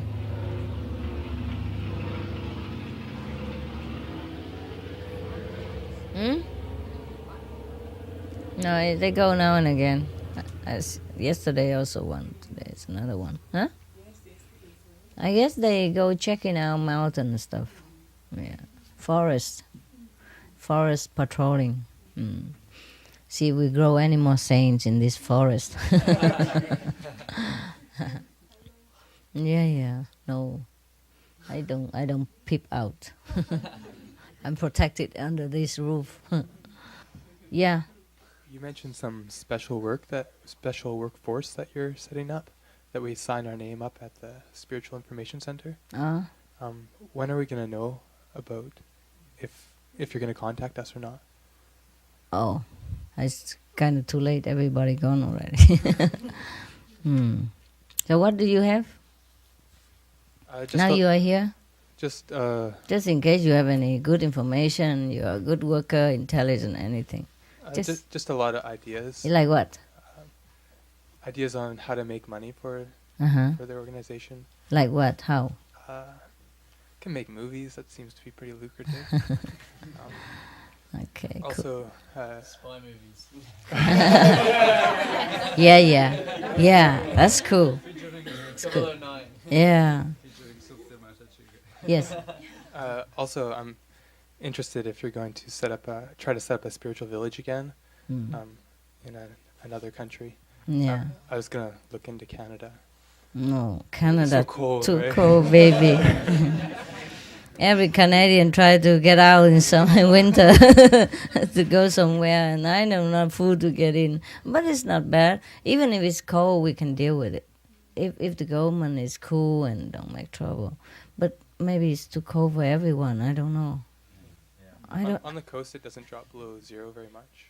No, they go now and again. Yesterday also one. Today's another one. Huh? I guess they go checking out mountain and stuff. Yeah. Forest patrolling. See if we grow any more saints in this forest. Yeah. No, I don't peep out. I'm protected under this roof. Yeah. You mentioned some special workforce that you're setting up, that we sign our name up at the Spiritual Information Center. When are we going to know about if you're going to contact us or not? Oh, it's kind of too late. Everybody gone already. So what do you have? Now you are here? Just in case you have any good information, you are a good worker, intelligent, anything. Just a lot of ideas. You like what? Ideas on how to make money for for their organization. Like what? How? Can make movies. That seems to be pretty lucrative. Okay. Also, spy movies. Yeah. That's cool. It's good. Yeah. Yes. Also, I'm interested if you're going to try to set up a spiritual village again in another country. Yeah. I was gonna look into Canada. No, Canada so cold, too right? cold, baby. Every Canadian try to get out in summer, winter to go somewhere, and I don't have food to get in. But it's not bad. Even if it's cold, we can deal with it. If the government is cool and don't make trouble. But maybe it's too cold for everyone. I don't know. On the coast, it doesn't drop below 0 very much.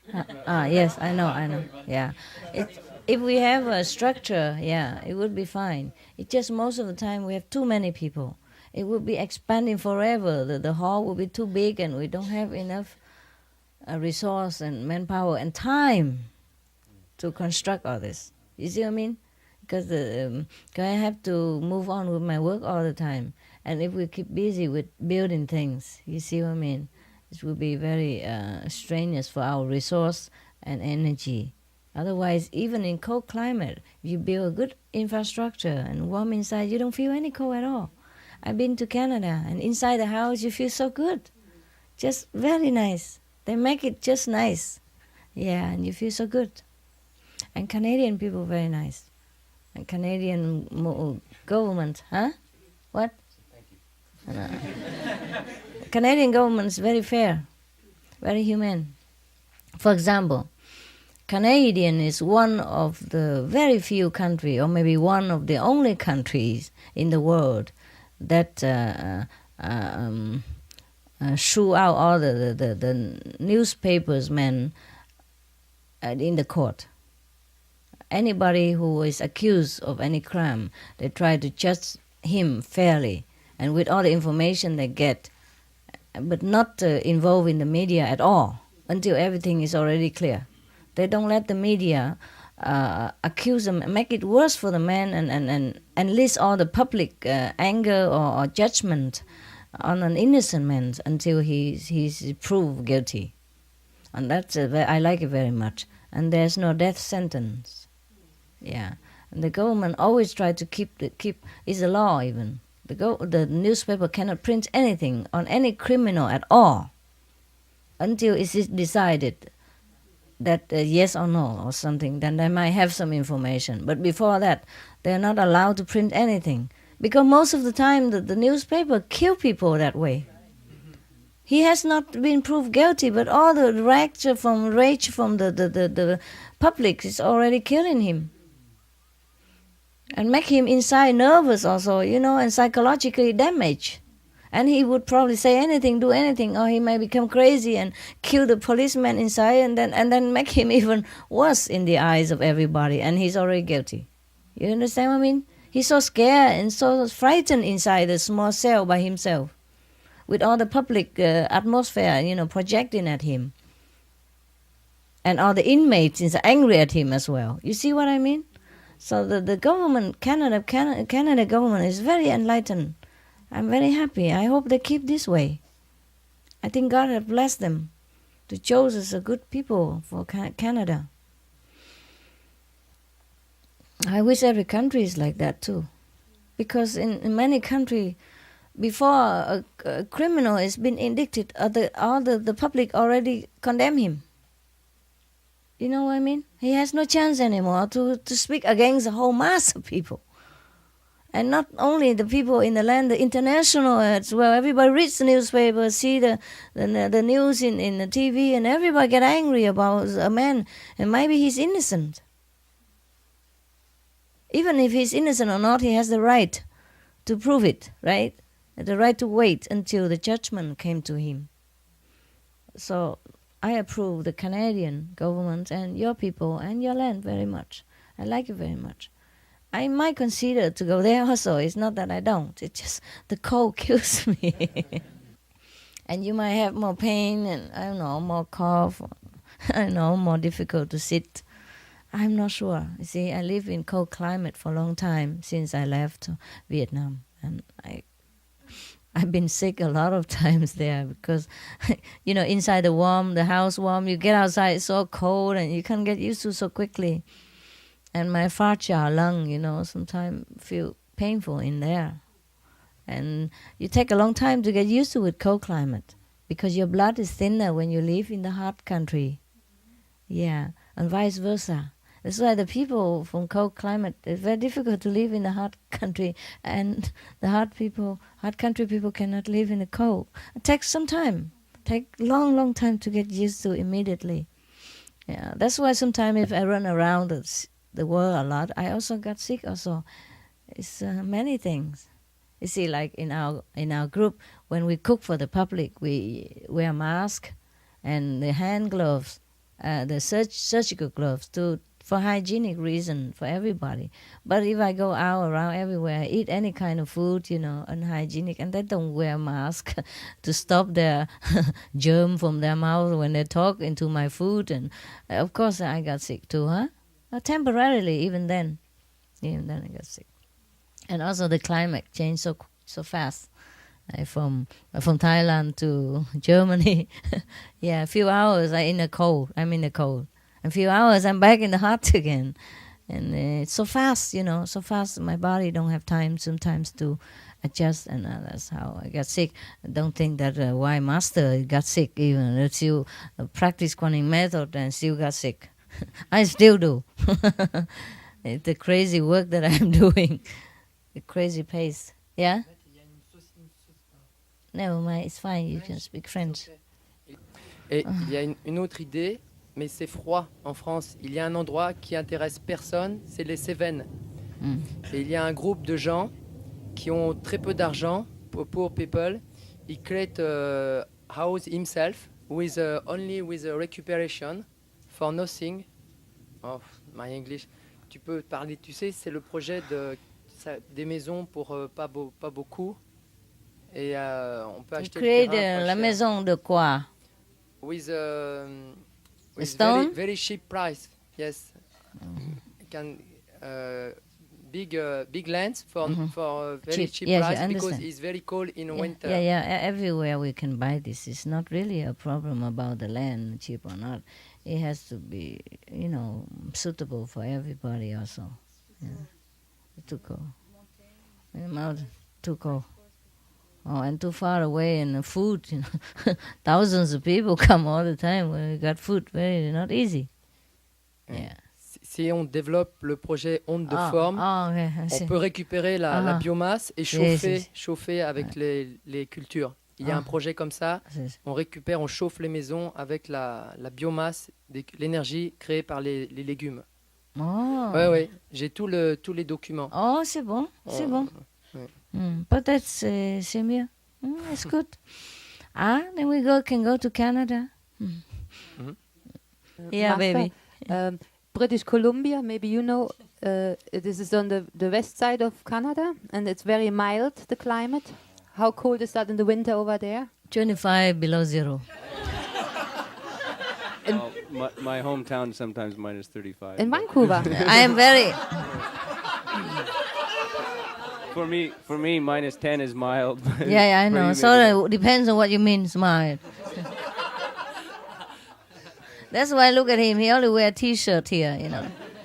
Yes, I know. Yeah, if we have a structure, it would be fine. It's just most of the time we have too many people. It would be expanding forever. The hall will be too big, and we don't have enough resource and manpower and time to construct all this. You see what I mean? Because I have to move on with my work all the time, and if we keep busy with building things, you see what I mean? It will be very strenuous for our resource and energy. Otherwise, even in cold climate, if you build a good infrastructure and warm inside, you don't feel any cold at all. I've been to Canada, and inside the house, you feel so good. Just very nice. They make it just nice. Yeah, and you feel so good. And Canadian people very nice. And Canadian government, huh? What? Thank you. Canadian government is very fair, very humane. For example, Canadian is one of the very few countries, or maybe one of the only countries in the world that shoo out all the newspapers men in the court. Anybody who is accused of any crime, they try to judge him fairly and with all the information they get, but not involved in the media at all until everything is already clear. They don't let the media accuse them, make it worse for the man, and enlist all the public anger or judgment on an innocent man until he's proved guilty. And that's I like it very much. And there's no death sentence. Yeah, and the government always try to keep is a law even. The newspaper cannot print anything on any criminal at all until it is decided that yes or no or something. Then they might have some information. But before that, they are not allowed to print anything because most of the time the newspaper kill people that way. He has not been proved guilty, but all the rage from the public is already killing him. And make him inside nervous also, and psychologically damaged. And he would probably say anything, do anything, or he may become crazy and kill the policeman inside and then make him even worse in the eyes of everybody, and he's already guilty. You understand what I mean? He's so scared and so frightened inside a small cell by himself with all the public atmosphere, projecting at him. And all the inmates is angry at him as well. You see what I mean? So the government, Canada government is very enlightened. I'm very happy. I hope they keep this way. I think God has blessed them to choose us a good people for Canada. I wish every country is like that too. Because in many countries, before a criminal has been indicted, all the public already condemn him. You know what I mean? He has no chance anymore to speak against the whole mass of people. And not only the people in the land, the international as well. Everybody reads the newspaper, see the news in the TV, and everybody get angry about a man. And maybe he's innocent. Even if he's innocent or not, he has the right to prove it, right? The right to wait until the judgment came to him. So I approve the Canadian government and your people and your land very much. I like it very much. I might consider to go there also. It's not that I don't. It's just the cold kills me. And you might have more pain and, I don't know, more cough. I don't know, more difficult to sit. I'm not sure. You see, I live in cold climate for a long time since I left Vietnam, and I've been sick a lot of times there because, inside the house warm, you get outside, it's so cold and you can't get used to so quickly. And my fascia lung, sometimes feel painful in there. And you take a long time to get used to it, cold climate, because your blood is thinner when you live in the hot country. Yeah, and vice versa. That's why the people from cold climate, it's very difficult to live in the hot country, and the hot country people cannot live in the cold. It takes some time, take long time to get used to immediately. Yeah, that's why sometimes if I run around the world a lot, I also got sick also. It's many things. You see, like in our group, when we cook for the public, we wear masks and the hand gloves, the surgical gloves for hygienic reason for everybody. But if I go out around everywhere, eat any kind of food, unhygienic, and they don't wear mask to stop their germ from their mouth when they talk into my food, and of course I got sick too, temporarily, even then I got sick. And also the climate changed so fast. From Thailand to Germany, a few hours I'm in the cold. A few hours I'm back in the hot again, and it's so fast, so fast. My body don't have time sometimes to adjust, and that's how I got sick. Don't think that why master got sick even. That you practice Kuan method and still got sick. I still do. It's the crazy work that I'm doing, the crazy pace. Yeah. Never mind, it's fine. You can speak French. Et il y a une autre idée. Mais c'est froid en France. Il y a un endroit qui intéresse personne, c'est les Cévennes. Et il y a un groupe de gens qui ont très peu d'argent, poor people. He create a house himself with only with a recuperation for nothing. Oh, my English. Tu peux parler, tu sais, c'est le projet des maisons pour pas beaucoup. Et on peut acheter le terrain la maison de quoi? With stone? very cheap price. Yes. Can big lands for very cheap price because it's very cold in winter. Everywhere we can buy this. It's not really a problem about the land, cheap or not. It has to be, suitable for everybody also. Yeah. Too cold. Mountain, too cold. Oh, and too far away, and the food, thousands of people come all the time. We got food, very not easy. Yeah. Si on développe le projet onde de forme, on peut récupérer la biomasse et chauffer avec les cultures. Il y a un projet comme ça, on chauffe les maisons avec la biomasse, l'énergie créée par les légumes. Ouais, j'ai tous les documents. Oh, c'est bon, c'est bon. Peut-être c'est mieux. It's good. Then we can go to Canada. Yeah, Master, baby. British Columbia, maybe you know, this is on the west side of Canada, and it's very mild, the climate. How cold is that in the winter over there? 25 below zero. My hometown sometimes minus 35. In Vancouver. I am very... For me, minus 10 is mild. I know. So it depends on what you mean, mild. That's why look at him. He only wear a T-shirt here,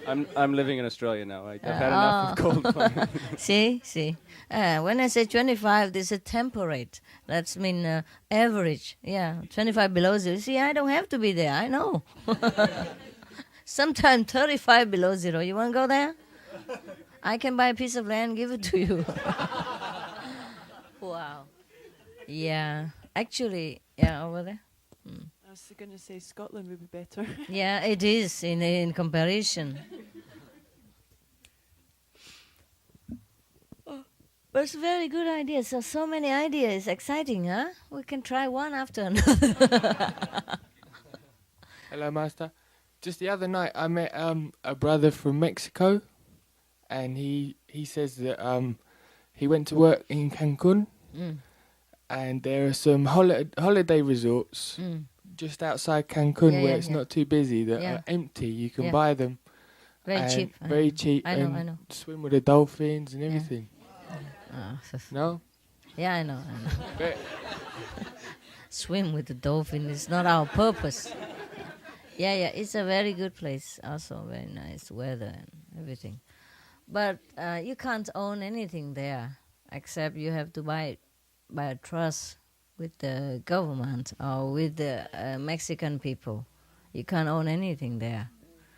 I'm living in Australia now. I've had enough of cold climate. See. When I say 25, this is temperate. That's mean average. Yeah, 25 below zero. See, I don't have to be there. I know. Sometimes 35 below zero. You want to go there? I can buy a piece of land, give it to you. Wow. Yeah. Actually, over there. I was going to say Scotland would be better. Yeah, it is in comparison. But it's a very good idea. So many ideas. Exciting, huh? We can try one after another. Hello, Master. Just the other night, I met a brother from Mexico, and he says that he went to work in Cancun, and there are some holiday resorts just outside Cancun where it's not too busy that are empty. You can buy them. Very cheap. Very cheap. I know. Swim with the dolphins and everything. No? Yeah, I know. Swim with the dolphin is not our purpose. Yeah, it's a very good place. Also, very nice weather and everything. But you can't own anything there, except you have to buy it by a trust with the government or with the Mexican people. You can't own anything there.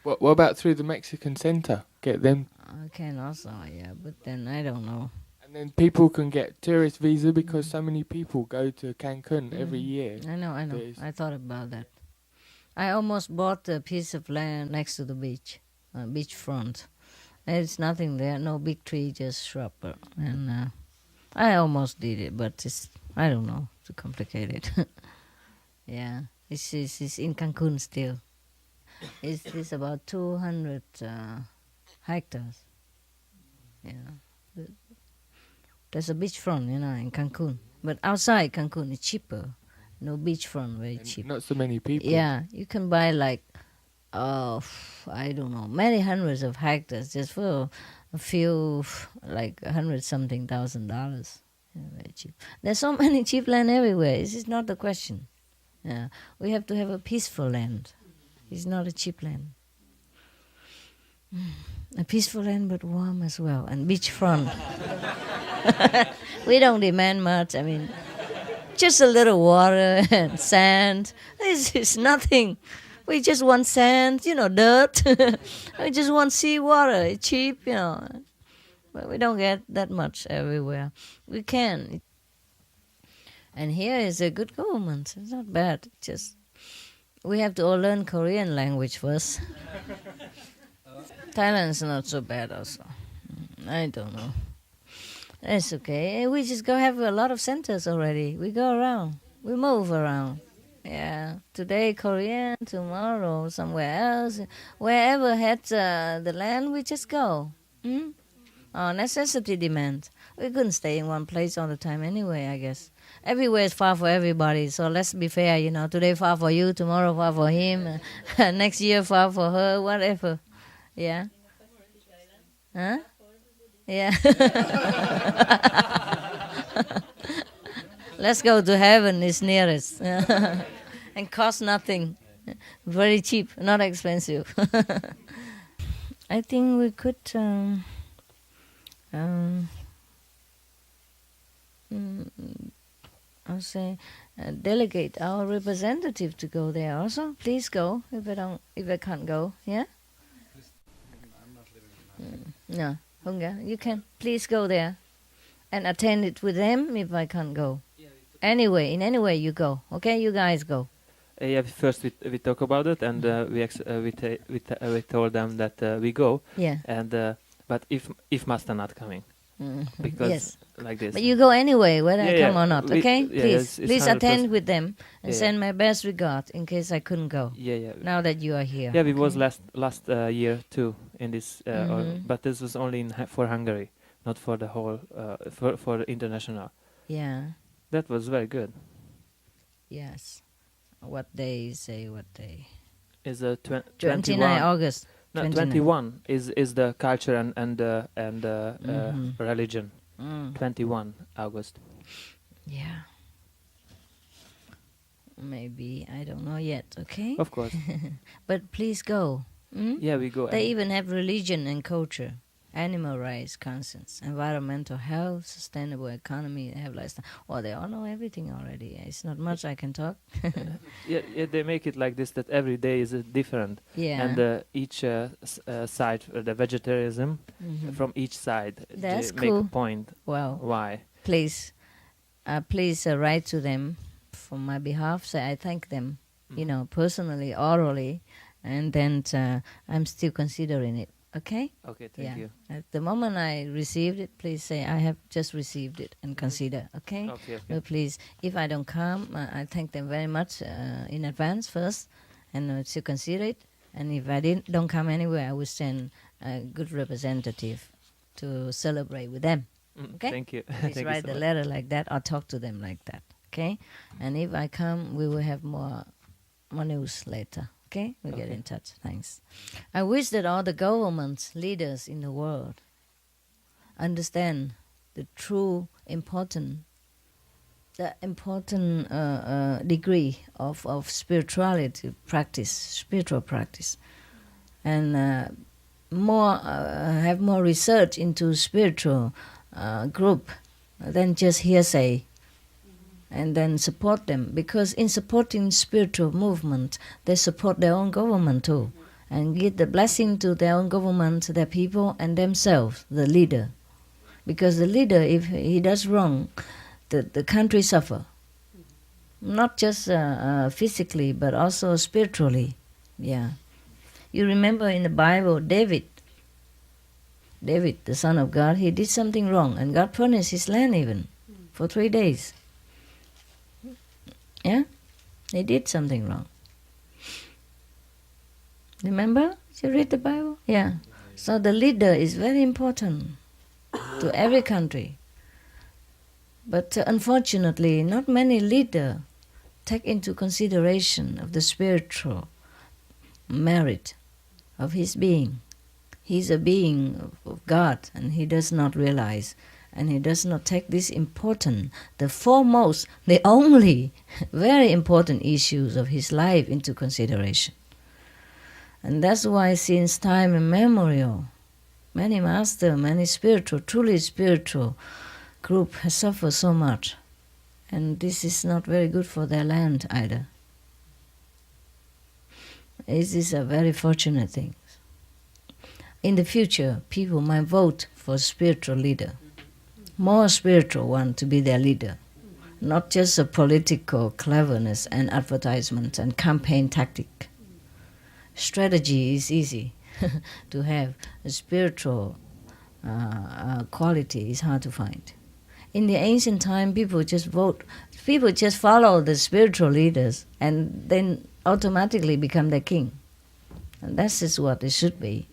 What about through the Mexican center? Get them. I can also, yeah, but then I don't know. And then people can get tourist visa because so many people go to Cancun every year. I know. I thought about that. I almost bought a piece of land next to the beach, beachfront. There's nothing there, no big tree, just shrub. And I almost did it, but it's, I don't know, too complicated. Yeah, it's in Cancun still. It's about 200 hectares. Yeah. There's a beachfront, in Cancun. But outside Cancun, it's cheaper. No beachfront, very cheap. Not so many people. Yeah, you can buy I don't know, many hundreds of hectares just for a few, like $100,000. Yeah, very cheap. There's so many cheap land everywhere. This is not the question. Yeah, we have to have a peaceful land. It's not a cheap land. A peaceful land, but warm as well, and beachfront. We don't demand much. I mean, just a little water and sand. This is nothing. We just want sand, dirt. We just want seawater. It's cheap, But we don't get that much everywhere. We can. And here is a good government. It's not bad. Just we have to all learn Korean language first. Thailand's not so bad also. I don't know. It's okay. We just go have a lot of centers already. We go around. We move around. Yeah. Today Korean, tomorrow somewhere else. Wherever had the land, we just go. Necessity demand. We couldn't stay in one place all the time anyway, I guess. Everywhere is far for everybody, so let's be fair, Today far for you, tomorrow far for him, next year far for her, whatever. Yeah? Huh? Yeah. Let's go to heaven, it's nearest. And cost nothing. Very cheap, not expensive. I think we could I'll say delegate our representative to go there also. Please go if I can't go. Yeah? No, Hunga, you can please go there and attend it with them if I can't go. Anyway, in any way you go. Okay, you guys go. Yeah, first we talk about it, and we told them that we go. Yeah. And but if Master not coming, because yes. Like this. But you go anyway, whether I come or not. Okay, please attend with them and send my best regard in case I couldn't go. Yeah. Now that you are here. Yeah, we was last year too in this, but this was only for Hungary, not for the whole for the international. Yeah. That was very good. Yes. What day? Say what day? Is 29 August. No, 21 is the culture and religion. 21 August. Yeah. Maybe I don't know yet. Okay. Of course. But please go. Yeah, we go. They even have religion and culture, animal rights, conscience, environmental health, sustainable economy. They have lifestyle. Well, they all know everything already. It's not much I can talk. Yeah, they make it like this that every day is different. Yeah. And each side, the vegetarianism, from each side, that's they cool. make a point. Well, why? Please write to them for my behalf. Say I thank them, personally, orally, and then I'm still considering it. Okay? Okay, thank you. At the moment I received it, please say I have just received it and consider. Okay? Okay. But please, if I don't come, I thank them very much in advance first, and to consider it. And if I don't come anywhere, I will send a good representative to celebrate with them. Okay? Thank you. Please Thank write you so the much. letter like that or talk to them like that. Okay? And if I come, we will have more news later. Okay? We'll get in touch. Thanks. I wish that all the government leaders in the world understand the true important degree of spirituality practice, spiritual practice, and have more research into spiritual group than just hearsay, and then support them, because in supporting spiritual movement, they support their own government too, and give the blessing to their own government, their people, and themselves, the leader. Because the leader, if he does wrong, the country suffer. Not just physically, but also spiritually. Yeah. You remember in the Bible, David, the son of God, he did something wrong, and God punished his land even for 3 days. Yeah? He did something wrong. Remember? Did you read the Bible? Yeah. So the leader is very important to every country. But unfortunately, not many leaders take into consideration of the spiritual merit of his being. He's a being of God, and he does not realize, and he does not take this important, the foremost, the only very important issues of his life into consideration. And that's why since time immemorial, many masters, many spiritual, truly spiritual group has suffered so much. And this is not very good for their land either. It is a very fortunate thing. In the future, people might vote for a spiritual leader, more spiritual one to be their leader, not just a political cleverness and advertisement and campaign tactic. Strategy is easy to have. A spiritual quality is hard to find. In the ancient time, people just follow the spiritual leaders and then automatically become their king. And that's just what it should be.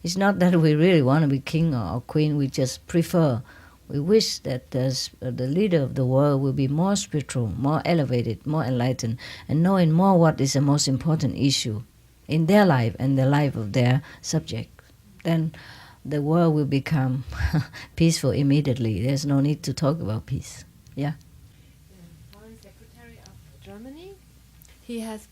It's not that we really want to be king or queen, we just prefer. We wish that the leader of the world will be more spiritual, more elevated, more enlightened, and knowing more what is the most important issue in their life and the life of their subject. Then the world will become peaceful immediately. There's no need to talk about peace. Yeah? Foreign Secretary of Germany, he has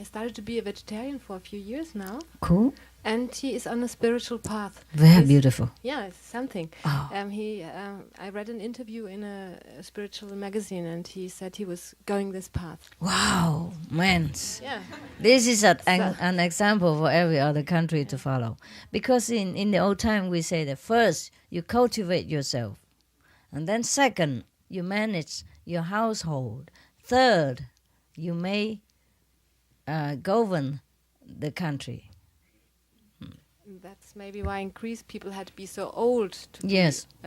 started to be a vegetarian for a few years now. Cool. And he is on a spiritual path. Very beautiful. Yeah, it's something. Oh. I read an interview in a spiritual magazine, and he said he was going this path. Wow, man. Yeah. This is an example for every other country to follow. Because in the old time we say that first you cultivate yourself, and then second you manage your household, third you may govern the country. That's maybe why in Greece people had to be so old to be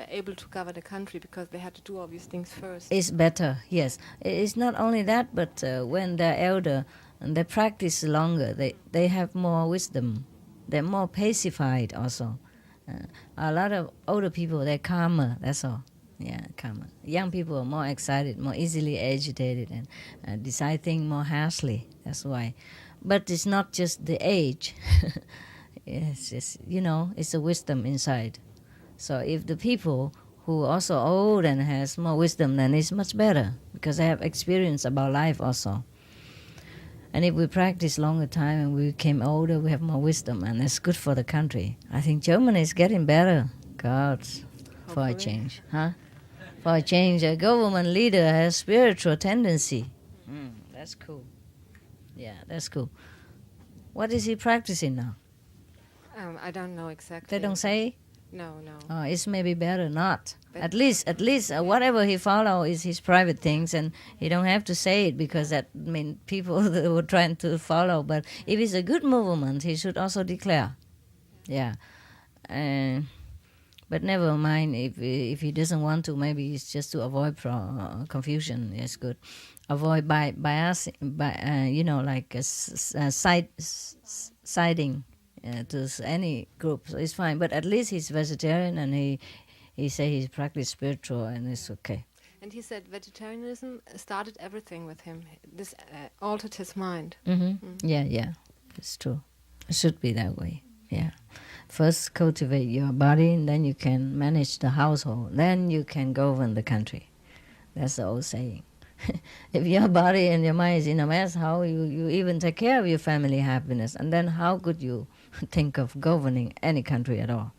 able to govern the country, because they had to do all these things first. It's better, yes. It's not only that, but when they're elder and they practice longer, they have more wisdom. They're more pacified also. A lot of older people, they're calmer, that's all. Yeah, calmer. Young people are more excited, more easily agitated, and decide things more harshly. That's why. But it's not just the age. It's just, it's a wisdom inside. So if the people who are also old and has more wisdom, then it's much better, because they have experience about life also. And if we practice longer time and we became older, we have more wisdom, and it's good for the country. I think Germany is getting better. God, for a change, huh? For a change, a government leader has spiritual tendency. That's cool. Yeah, that's cool. What is he practicing now? I don't know exactly. They don't say? No. Oh, it's maybe better not. But at least whatever he follow is his private things, and he don't have to say it, because that mean people that were trying to follow. But if it's a good movement, he should also declare. Yeah. But never mind if he doesn't want to. Maybe it's just to avoid confusion. It's good. Avoid bias, siding. To any group, so it's fine. But at least he's vegetarian, and he say he's practice spiritual, and it's okay. And he said vegetarianism started everything with him. This altered his mind. Yeah, it's true. It should be that way. Yeah. First cultivate your body, and then you can manage the household. Then you can govern the country. That's the old saying. If your body and your mind is in a mess, how you even take care of your family happiness? And then how could you think of governing any country at all?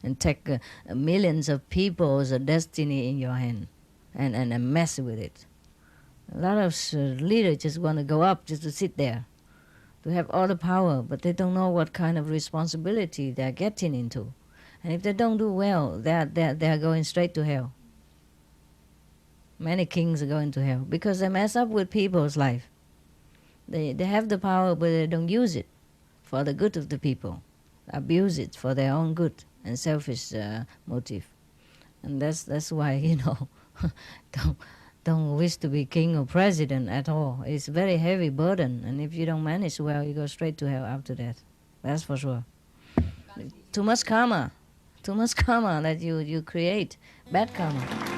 And take millions of people's destiny in your hand and mess with it. A lot of leaders just want to go up just to sit there, to have all the power, but they don't know what kind of responsibility they're getting into. And if they don't do well, they're going straight to hell. Many kings are going to hell because they mess up with people's life. They have the power, but they don't use it for the good of the people. Abuse it for their own good and selfish motive. And that's why, don't wish to be king or president at all. It's a very heavy burden, and if you don't manage well, you go straight to hell after that. That's for sure. Too much karma that you create, bad karma.